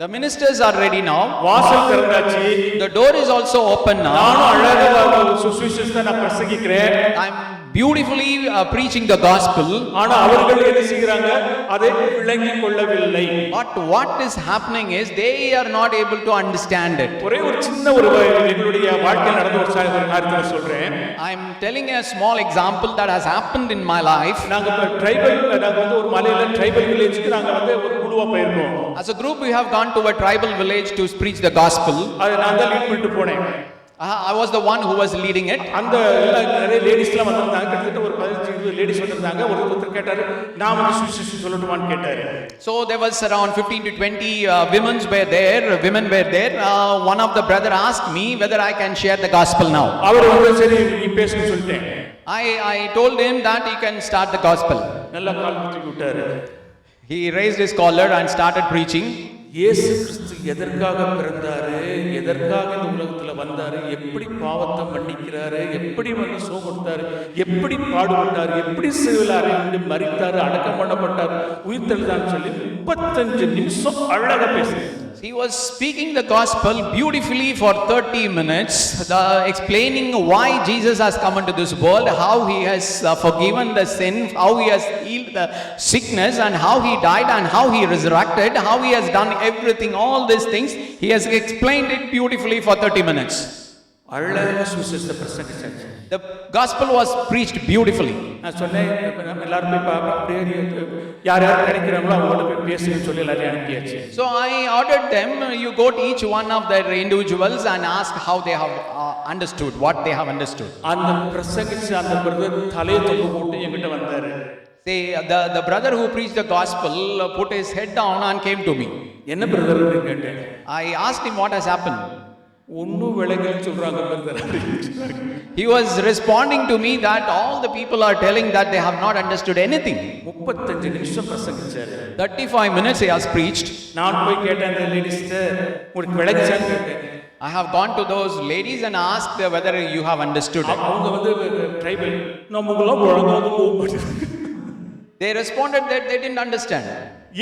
The ministers are ready now. வாசல் திறந்தாச்சு. The door is also open now. நானும் அழகா சுவிசேஷத்தை நான் பிரசங்கிக்கிறேன். I'm beautifully preaching the gospel. ஆனா அவர்கள் என்ன செய்றாங்க, அதை விளங்கிக் கொள்ளவில்லை. But what is happening is they are not able to understand it. ஒரே ஒரு சின்ன ஒரு எங்களுடைய வாழ்க்கையில் நடந்த ஒரு காரியத்தை சொல்றேன். I'm telling a small example that has happened in my life. நாங்க வந்து ஒரு மலையில ட்ரைபல் வில்லேஜ்க்கு நாங்க வந்து ஒரு குழுவா போயிருக்கோம். As a group we have gone to a tribal village to preach the gospel. அதை நான் தான் லீட் பண்ணிட்டு போனேன். I was the one who was leading it. அந்த நிறைய லேடிஸ்லாம் வந்திருந்தாங்க, கிட்டத்தட்ட ஒரு 15-20 லேடிஸ் வந்திருந்தாங்க. ஒருத்தர் கேட்டாரு, நான் வந்து சுவிசேஷம் சொல்லட்டுமான்னு கேட்டாரு. So there was around 15 to 20 women were there. One of the brother asked me whether I can share the gospel now. அவர் வந்து சரி நீ பேசுன்னு சொல்லிட்டேன். I told him that he can start the gospel. நல்லா கால் தூக்கி விட்டாரு. He raised his collar and started preaching. இயேசு கிறிஸ்து எதற்காக பிறந்தாரு, எதற்காக இந்த உலகத்துல வந்தாரு, எப்படி பாவத்தை மன்னிக்கிறாரு, எப்படி வந்து சோகொடுத்தாரு, எப்படி பாடுபட்டாரு, எப்படி சிலுவையிலே மரித்தாரு, அடக்கம் பண்ணப்பட்டாரு, உயிர்த்தெழுந்தான்னு சொல்லி 35 நிமிஷம் அழகா பேசுறாரு. He was speaking the gospel beautifully for 30 minutes, explaining why Jesus has come into this world, how he has forgiven the sin, how he has healed the sickness, and how he died and how he resurrected, how he has done everything, all these things. He has explained it beautifully for 30 minutes. அழகா சுவிசேஷத்தை பிரசங்கிச்சாச்சு. The gospel was preached beautifully. நான் சொன்னேன், எல்லாரும் போய் அப்படியே யார் யார் கிடைக்கிறாங்களோ அவங்களோட போய் பேசுன்னு சொல்லி எல்லாரையும் அனுப்பியாச்சு. So I ordered them, you go to each one of their individuals and ask how they have understood, what they have understood. அந்த பிரசங்கிச்ச அந்த பிரதர் தலையை தொங்க போட்டு என்கிட்ட வந்தாரு. Say the brother who preached the gospel put his head down and came to me. என்ன பிரதர் கேட்டேன். I asked him what has happened. ஒன்னும் விளங்கலன்னு சொல்றாங்க brother. He was responding to me that all the people are telling that they have not understood anything. 35 நிமிஷம் பிரசங்கிச்சாரு. 35 minutes he has preached. நான் போய் கேட்டேன் அந்த லேடிஸ்ட்ட, உங்களுக்கு விளங்குச்சான்னு கேட்டேன். I have gone to those ladies and asked whether you have understood it. அவங்க வந்து ட்ரைபல் நமக்குலாம் விளங்காது. They responded that they didn't understand.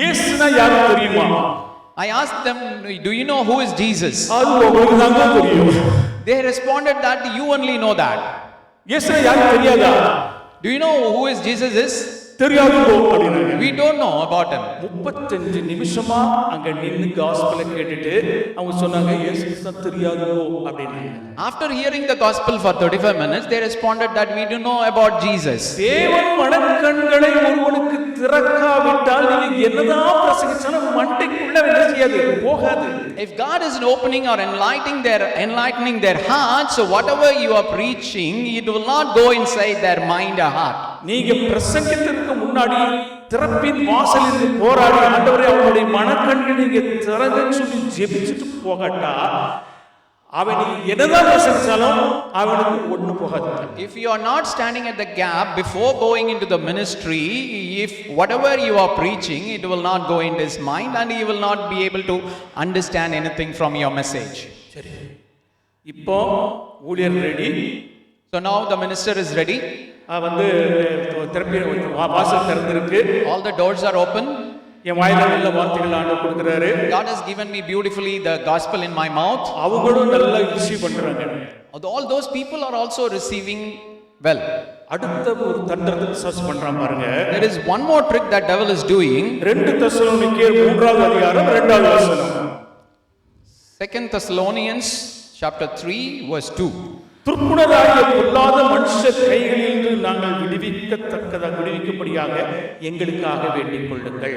இயேசுனா யாருக்கு தெரியுமா? I asked them, do you know who is Jesus? அது உங்களுக்கு தான் தெரியும். They responded that you only know that. இயேசுனா யாருக்கு தெரியாதா? Do you know who is Jesus is? தெரியாது அப்படினாங்க. We don't know about him. 35 நிமிஷமா அங்க நின்னு காஸ்பலை கேட்டுட்டு அவங்க சொன்னாங்க இயேசு கிறிஸ்து தெரியாது அப்படினாங்க. After hearing the gospel for 35 minutes, they responded that we don't know about Jesus. தேவன் மனக்கண்களை ஒருவனுக்கு திறக்காவிட்டால் நீங்க என்னதான் பிரசங்கிச்சாலும் மண்டைக்குள்ள என்ன செய்யாது, போகாது. If God is opening or enlightening their hearts, so whatever you are preaching, it will not go inside their mind or heart. நீங்க பிரசங்கிக்கிறதுக்கு முன்னாடி திறப்பின் வாசலில் போராடி ஆண்டவரே அவருடைய மனக்கண்களை நீங்க திறங்கன்னு சொல்லி ஜெபிச்சுட்டு போகட்டா அவன் என்னதான் பிரசங்கிச்சாலும் அவனுக்கு ஒண்ணு போகாது. If you are not standing at the gap before going into the ministry, if whatever you are preaching, it will not go into his mind and he will not be able to understand anything from your message. சரி, இப்போ ஊழியர் ready. So now the minister is ready. வந்து திறப்பி வாசல் திறந்திருக்கு. All the doors are open. என் வாயில நல்ல வார்த்தைகள் ஆண்டவர் கொடுக்கிறாரு. God has given me beautifully the gospel in my mouth. அவங்களும் நல்லா ரிசீவ் பண்றாங்க. All those people are also receiving well. அடுத்த ஒரு தந்திரத்தை சர்ச் பண்றான் பாருங்க. There is one more trick that devil is doing. 2 தெசலோனிக்கேயர் 3வது அதிகாரம் 2வது வசனம். 2 Thessalonians chapter 3 verse 2. துர்க்குணராகிய பொல்லாத மனுஷர் கைகளிலிருந்து நாங்கள் விடுவிக்கும்படியாக எங்களுக்காக வேண்டிக் கொள்ளுங்கள்.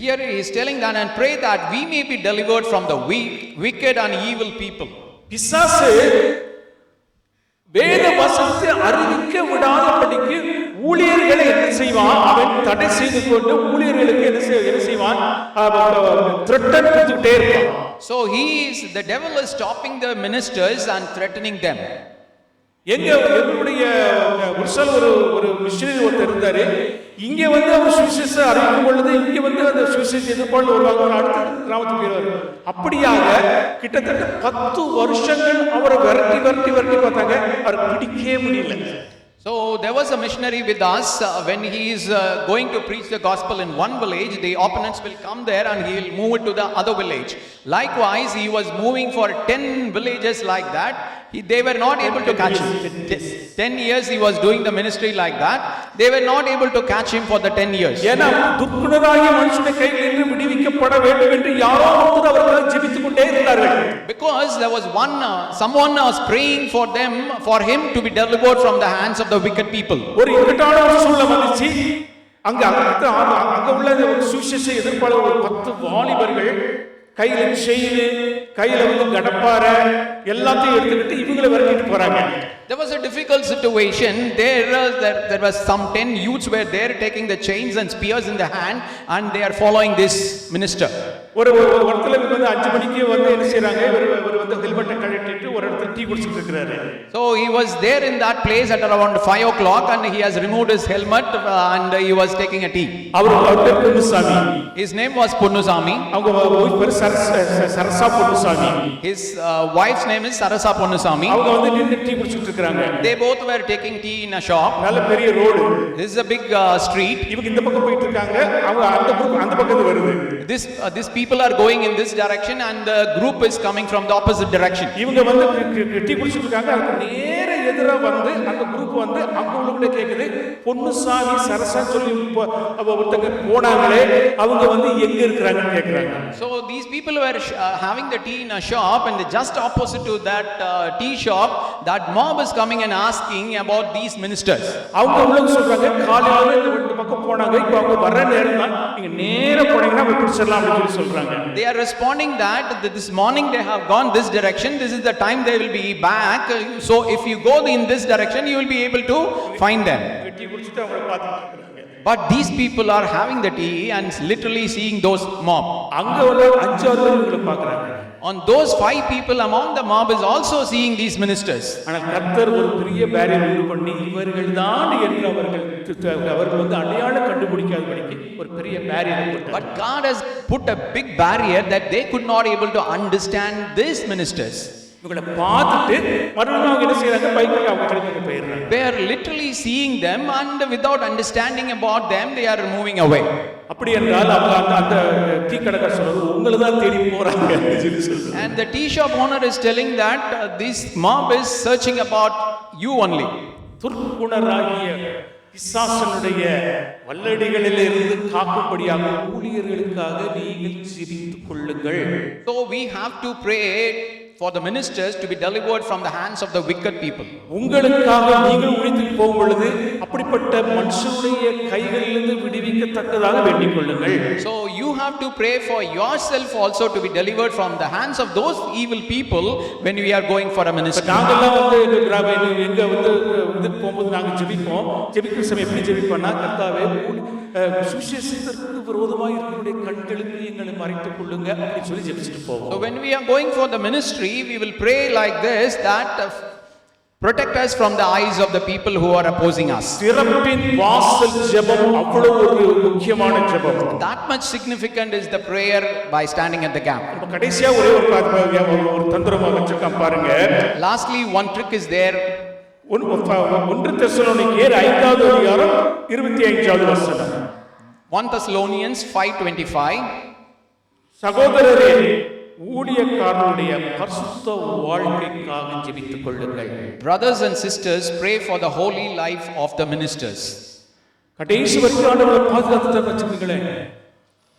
Here he is telling that and pray that we may be delivered from the wicked and evil people. பிசாசு வேத வசனத்தை அறிவிக்க விடாதபடிக்கு ஊழியர்களை என்ன செய்வான், அவன் தடை செய்து கொண்டு ஊழியர்களுக்கு என்ன செய்வான், த்ரெட்டன் கொடுத்துட்டே இருப்பான். So the devil is stopping the ministers and threatening them. எங்களுடைய ஒரு மிஷனரி ஒருத்தர் இருந்தாரு. இங்க வந்து அவர் சுவிசேஷ அறிவிக்கும் பொழுது இங்க வந்து அந்த சுவிசேஷ எதிர்ப்பாளர் வருவாங்க, அடுத்த கிராமத்துக்கு போயிடுவார். அப்படியாக கிட்டத்தட்ட 10 வருஷங்கள் அவரை விரட்டி பார்த்தாங்க, அவர் பிடிக்கவே முடியல. So there was a missionary with us. When he is going to preach the gospel in one village, the opponents will come there and he will move it to the other village. Likewise, he was moving for 10 villages like that. They were not able to catch him. 10 years he was doing the ministry like that. They were not able to catch him for the 10 years. ஏனா துர்க்குணராகிய மனுஷனுடைய கையிலிருந்து விடுவிக்கப்பட வேண்டும் என்று யாரோ ஒருவர் அவர்களுக்கு ஜெபித்துக் கொண்டே இருந்தார்கள். Because there was someone was praying for them, for him to be delivered from the hands of the wicked people. ஒரு இக்கட்டான ஒரு சூழ்நிலை வந்துச்சு. அங்க உள்ள சுவிசேஷ எதிர்ப்பாளர் 10 வாலிபர்கள் கையில செயின், கையில வந்து கடப்பாரை எல்லாத்தையும் எடுத்துக்கிட்டு இவங்களை விரட்டிட்டு போறாங்க. There was a difficult situation. There was some 10 youths were there taking the chains and spears in the hand, and they are following this minister. ஒரு இடத்துல வந்து 5 மணிக்கு வந்து என்ன செய்றாங்க, இவர் வந்து ஹெல்மெட்டை கழட்டிட்டு ஒரு இடத்துல டீ குடிச்சிட்டு இருக்காரு. So he was there in that place at around 5 o'clock, and he has removed his helmet and he was taking a tea. அவர் பேர் Ponnusamy. His name was Ponnusamy. அவங்க வைஃப் பேர் Sarasa Ponnusamy. His wife's name is Sarasa Ponnusamy. அவங்க வந்து நின்னு டீ குடிச்சிட்டு இருக்காங்க. They both were taking tea in a shop. நல்ல பெரிய road. This is a big street. இவங்க இந்த பக்கம் போயிட்டு இருக்காங்க, அவங்க அந்த குரூப் அந்த பக்கத்துல வருது. This people are going in this direction and the group is coming from the opposite direction. இவங்க வந்து டீ குடிச்சிட்டு இருக்காங்க, அதுக்கு நேர எதிரா வந்து அந்த குரூப் வந்து அங்க உள்ளவங்க கேக்குது, பொன்னுசாமி சரசா சொல்லி ஒருத்தங்க போனாங்களே அவங்க வந்து எங்க இருக்கறாங்கன்னு கேக்குறாங்க. So these people were having the tea in a shop, and just opposite to that tea shop, that mob is coming and asking about these ministers. அவங்க உள்ளவங்க சொல்றாங்க, காலையில இந்த பக்கம் போனாங்க, இப்போ அவங்க வர நேரம் தான், நீங்க நேரா போனீங்கன்னா பிடிச்சிடலாம் அப்படின்னு சொல்றாங்க. They are responding that this morning they have gone this direction, this is the time they will be back, so if you go in this direction you will be able to find them. Tea குடிச்சிட்டு அவங்கள பார்த்துட்டு இருக்காங்க. But these people are having the tea and literally seeing those mob. அங்க வந்து 5-6 பேர் இவங்களை பார்க்கறாங்க. On those 5 people among the mob is also seeing these ministers. ஆனா கர்த்தர் ஒரு பெரிய பேரியர் உண்டு பண்ணி இவர்கள்தான் என்று அவர்கள் வந்து அடையாளம் கண்டுபிடிக்காதபடிக்கு ஒரு பெரிய பேரியர் போட்டார். But God has put a big barrier that they could not able to understand these ministers. இவங்களை பார்த்துட்டு மறுபடியும் அவங்க என்ன செய்றாங்க, பைக்கில் அவங்க கிளம்பி போயிடுறாங்க. They are literally seeing them, and without understanding about them they are moving away. அப்படி என்றால் அவங்க அந்த டீ கடைக்காரர் சொல்றது, உங்களை தான் தேடி போறாங்க அப்படின்னு சொல்றாங்க. And the tea shop owner is telling that this mob is searching about you only. துர்க்குணராகிய பிசாசனுடைய வல்லடிகளிலிருந்து காக்கும்படியாக ஊழியர்களுக்காக நீங்கள் ஜெபித்துக் கொள்ளுங்கள். So we have to pray for the ministers to be delivered from the hands of the wicked people. உங்களுக்காக நீங்கள் உழைத்து போகும் பொழுது அப்படிப்பட்ட மனுஷனுடைய கைகளிலிருந்து விடுவிக்கத்தக்கதாக வேண்டிக் கொள்ளுங்கள். So you have to pray for yourself also to be delivered from the hands of those evil people when we are going for a ministry. நாங்கெல்லாம் வந்து எங்க வந்து இதுக்கு போகும்போது நாங்க ஜெபிப்போம். ஜெபிக்கிற சமயம் எப்படி ஜெபிப்போம்னா, கர்த்தாவே சுவிசேஷத்திற்கு விரோதமாக இருக்கிறவருடைய கண்களுக்கு எங்களை மறைத்துக் கொள்ளுங்க அப்படின்னு சொல்லி ஜெபிச்சுட்டு போவோம். So when we are going for the ministry, we will pray like this, that protect us from the eyes of the people who are opposing us. திறப்பின் வாசல் ஜெபம் அவ்வளவு ஒரு முக்கியமான ஜெபம். That much significant is the prayer by standing at the gap. இப்ப கடைசியா ஒரே ஒரு தந்திரமா வச்சிருக்கான் பாருங்க. Lastly, one trick is there. 1 தெசலோனிக்கேயர் 5வது அதிகாரம் 25வது வசனம். 1 Thessalonians 5:25. சகோதரரே, ஊழியக்காரருடைய பரிசுத்த வாழ்க்கைக்காக ஜெபித்துக் கொள்ளுங்கள். Brothers and sisters, pray for the holy life of the ministers. கடைசி வரைக்கும் ஆண்டவரை பாதுகாத்து வச்சுக்கங்களேன்.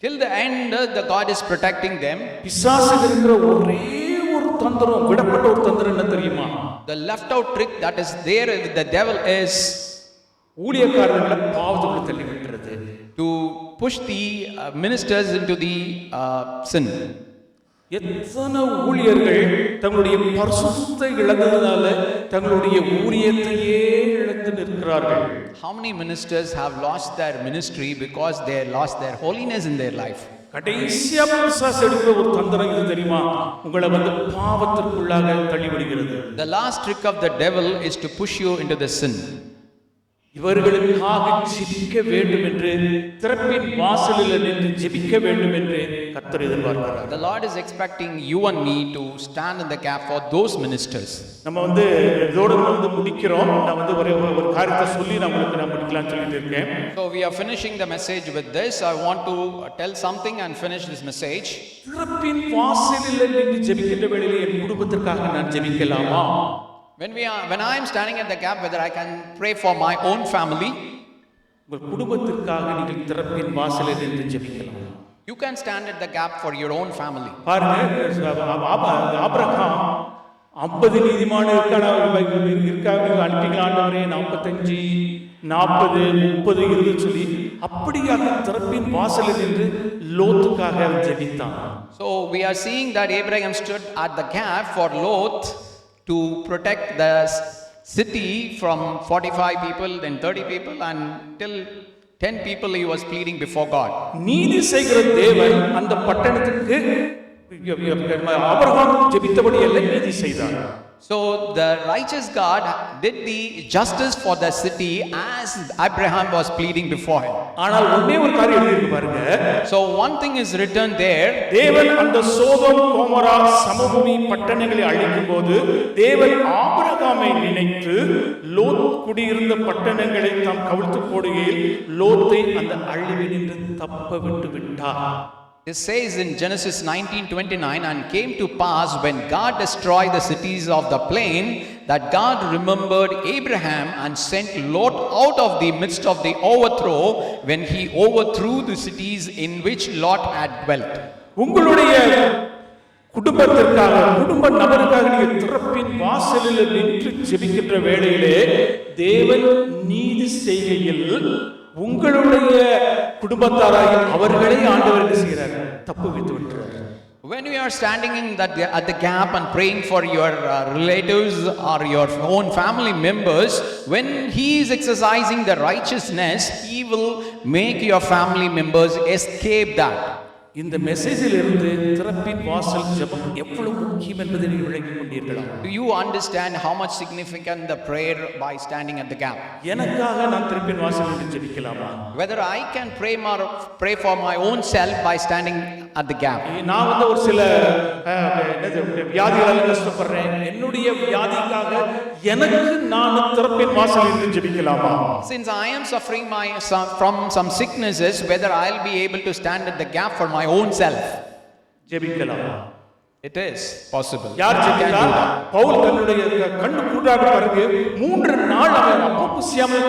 Till the end, the God is protecting them. பிசாசுக்கு இருக்கிற ஒரே ஒரு தந்திரம், விடப்பட்ட ஒரு தந்திரம் என்ன தெரியுமா? The left out trick that is there with the devil is ஊழியக்காரர்களை பாவத்துக்குள்ள தள்ளி விட்டுறது. to push the ministers into the sin. எத்தனை ஊழியர்கள் தங்களுடைய பரிசுத்தத்தை இழந்ததனால தங்களுடைய ஊழியத்தையே இழந்து நிற்கிறார்கள். How many ministers have lost their ministry because they lost their holiness in their life? கடைசியா பிசாசு எடுக்கிற ஒரு தந்திரம் இது தெரியுமா? உங்களை வந்து பாவத்திற்குள்ளாக தள்ளிவிடுகிறது. The last trick of the devil is to push you into the sin. இவர்களுக்காக ஜெபிக்க வேண்டும் என்று திறப்பின் வாசலில் நின்று ஜெபிக்க வேண்டும் என்று கர்த்தர் எதிர்பார்க்கிறார். The Lord is expecting you and me to stand in the gap for those ministers. நம்ம வந்து இதோட வந்து முடிக்கிறோம். நான் வந்து ஒரு காரியத்தை சொல்லி நான் முடிக்கலாம்னு சொல்லிட்டு இருக்கேன். So we are finishing the message with this. I want to tell something and finish this message. திறப்பின் வாசலில் நின்று ஜெபிக்கின்ற வேளையில் என் குடும்பத்திற்காக நான் ஜெபிக்கலாமா? When I am standing at the gap, whether I can pray for my own family, உங்கள் குடும்பத்திற்காக நீங்கள் திறப்பின் வாசலில் நின்று ஜெபிக்கலாம். you can stand at the gap for your own family. பாருங்க, ஆபிரகாம் 50 நீதிமான் இருக்காங்க, அனுப்பிக்கலாம் ஆண்டவரே, 45 40 30 20 சொல்லி அப்படியாக திறப்பின் வாசலில் நின்று லோத்துக்காக அவன் ஜெபித்தான். So we are seeing that Abraham stood at the gap for Lot to protect the city from 45 people, then 30 people, and till 10 people he was pleading before God. நீதி செய்கிற தேவன் அந்த பட்டணத்துக்கு ஆபிரகாம் ஜெபித்தபடி எல்லாம் நீதி செய்தார். So the righteous God did the justice for the city as Abraham was pleading before him. ஆனால் ஒண்ணே ஒரு காரியம் எழுதியிருக்கு பாருங்க. So one thing is written there. தேவன் அந்த சோதோம் கோமோரா சமபூமி பட்டணங்களை அழிக்கும்போது தேவன் ஆபிரகாமை நினைத்து லோத் குடியிருந்த பட்டணங்களை தாம் கவிழ்த்து போடுகையில் லோத்தை அந்த அழிவினின்று தப்ப விட்டு விட்டார். It says in Genesis 19:29, and came to pass when God destroyed the cities of the plain, that God remembered Abraham and sent Lot out of the midst of the overthrow, when he overthrew the cities in which Lot had dwelt. உங்களுடைய குடும்பத்திற்காக குடும்ப நபருக்காக நீங்க திறப்பின் வாசலில் நின்று ஜெபிக்கின்ற வேளையிலே தேவன் நீதி செய்கையில் உங்களுடைய குடும்பத்தாராய் அவர்களை ஆண்டவருக்கு செய்கிறார், தப்பு விட்டு விட்டுறார். When you are standing in at the gap and praying for your relatives or your own family members, when he is exercising the righteousness, he will make your family members escape that. இந்த மெசேஜில் இருந்து திறப்பின் வாசல் ஜெபம் எவ்வளவு முக்கியம் என்பதை நீங்கள் விளங்கிக் கொண்டீர்களா? Do you understand how much significant the prayer by standing at the gap? எனக்காக நான் திறப்பின் வாசலில் நின்று ஜெபிக்கலாமா? Whether I can pray for my own self by standing at the gap. நான் ஒரு சில வியாதிகளால கஷ்டப்படுறேன், என்னுடைய வியாதிக்காக எனக்கு நான் திறப்பின் வாசலில் நின்று ஜெபிக்கலாமா? Since I am suffering from some sicknesses, whether I'll be able to stand at the gap for my own self. ஜெபிக்கலாமா? It is possible. யார் ஜெபித்தார்? பவுல் தன்னுடைய கண்ணு கூடாக பிறகு 3 நாள் அவன் அப்பம் புசியாமல்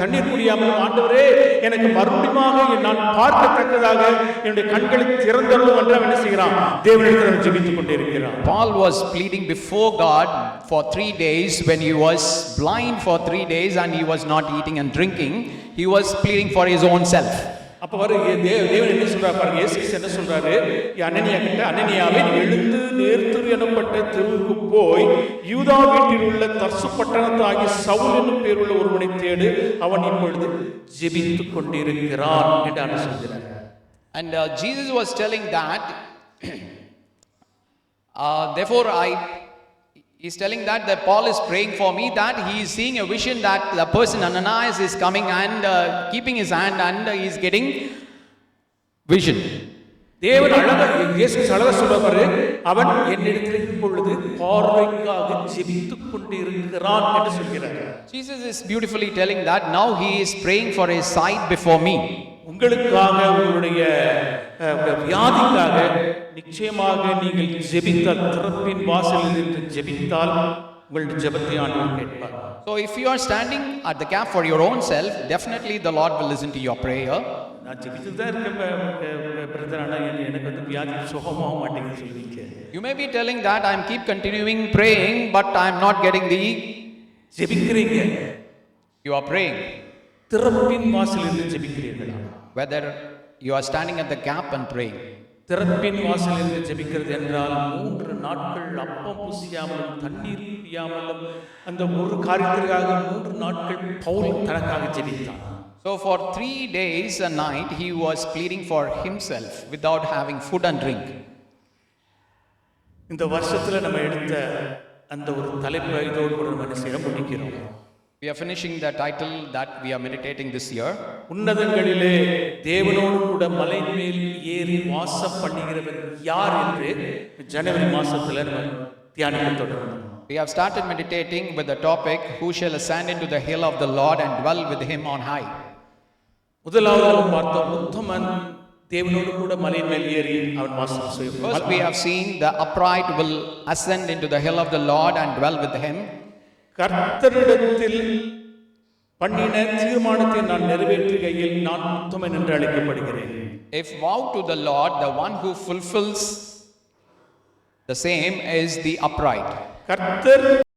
தண்ணீர் குடியாமல், ஆண்டவரே எனக்கு மறுபடியும் நான் பார்க்கத்தக்கதாக என்னுடைய கண்களை திறந்தருளும் என்று அவன் என்ன செய்கிறான்? தேவனிடத்தில் ஜெபித்துக் கொண்டிருக்கிறான். Paul was pleading before God for 3 days when he was blind for 3 days and he was not eating and drinking. He was pleading for his own self. அப்ப தேவன் என்ன சொல்றாரு பாருங்க, இயேசு என்ன சொல்றாரு? அனனியா கிட்ட, அனனியாவே எழுந்து நேர்த்திரு எனப்பட்ட தெருவுக்கு போய் யூதா வீட்டில் உள்ள தர்சு பட்டணத்தாகிய சவுல் என்னும் பேருள்ள ஒருவனை தேடு, அவன் இப்பொழுது ஜெபித்துக் கொண்டிருக்கிறான் என்று சொல்கிறார். And Jesus was telling that therefore he's telling that Paul is praying for me, that he is seeing a vision that the person Ananias is coming and keeping his hand and he is getting vision. தேவன் அழகா இயேசு அழகா சொல்றாரு, அவன் என்னிடத்தில் இப்பொழுது பார்வைக்காக ஜெபித்துக் கொண்டிருக்கிறான் என்று சொல்கிறார். Jesus is beautifully telling that now he is praying for his sight before me. உங்களுக்காக, உங்களுடைய வியாதிக்காக நிச்சயமாக நீங்கள் ஜெபித்தால், திறப்பின் வாசலில் நின்று ஜெபித்தால் உங்களுடைய ஜெபத்தை ஆண்டவர் கேட்பார். So if you are standing at the gap for your own self, definitely the Lord will listen to your prayer. நான் ஜெபிச்சுட்டு தான் இருக்கேன் பிரதர், ஆனா எனக்கு வியாதி சுகமாக மாட்டேங்குது சொல்றீங்க. You may be telling that I am keep continuing praying but I am not getting the. ஜெபிக்கிறீங்க, You are praying. திறப்பின் வாசலில் நின்று ஜெபிக்கிறீர்களா? Whether you are standing at the gap and praying. திறப்பின் வாசலில் நின்று ஜெபிக்கிறது என்றால் 3 நாட்கள் அப்பம் புசியாமலும் தண்ணீர் குடியாமலும் அந்த ஒரு காரியத்திற்காக 3 நாட்கள் பவுல் தனக்காக ஜெபித்தான். So for 3 days and night he was pleading for himself without having food and drink. இந்த வருஷத்துல நம்ம எடுத்த அந்த ஒரு தலைப்பு இதோடு கூட நம்ம செய்ய முடிக்கிறோம். We are finishing the title that we are meditating this year. உன்னதங்களிலே தேவனோடு கூட மலை மேல் ஏறி வாசம் பண்ணுகிறவன் யார் என்று ஜனவரி மாசத்துல நம்ம தியானிக்க தொடங்கணும். We have started meditating with the topic, who shall ascend into the hill of the Lord and dwell with him on high. முதலாவது பார்த்தோம், உத்தமன் தேவனோடு கூட மலை மேல் ஏறி அவன் வாசம் செய்வான். First we have seen the upright will ascend into the hill of the Lord and dwell with him. கர்த்தரிடத்தில் பண்ணின தீர்மானத்தை நான் நிறைவேற்றுகையில் நான் உத்தமன் என்று அழைக்கப்படுகிறேன். If vow to the Lord, the one who fulfills the same is the upright. கர்த்தர்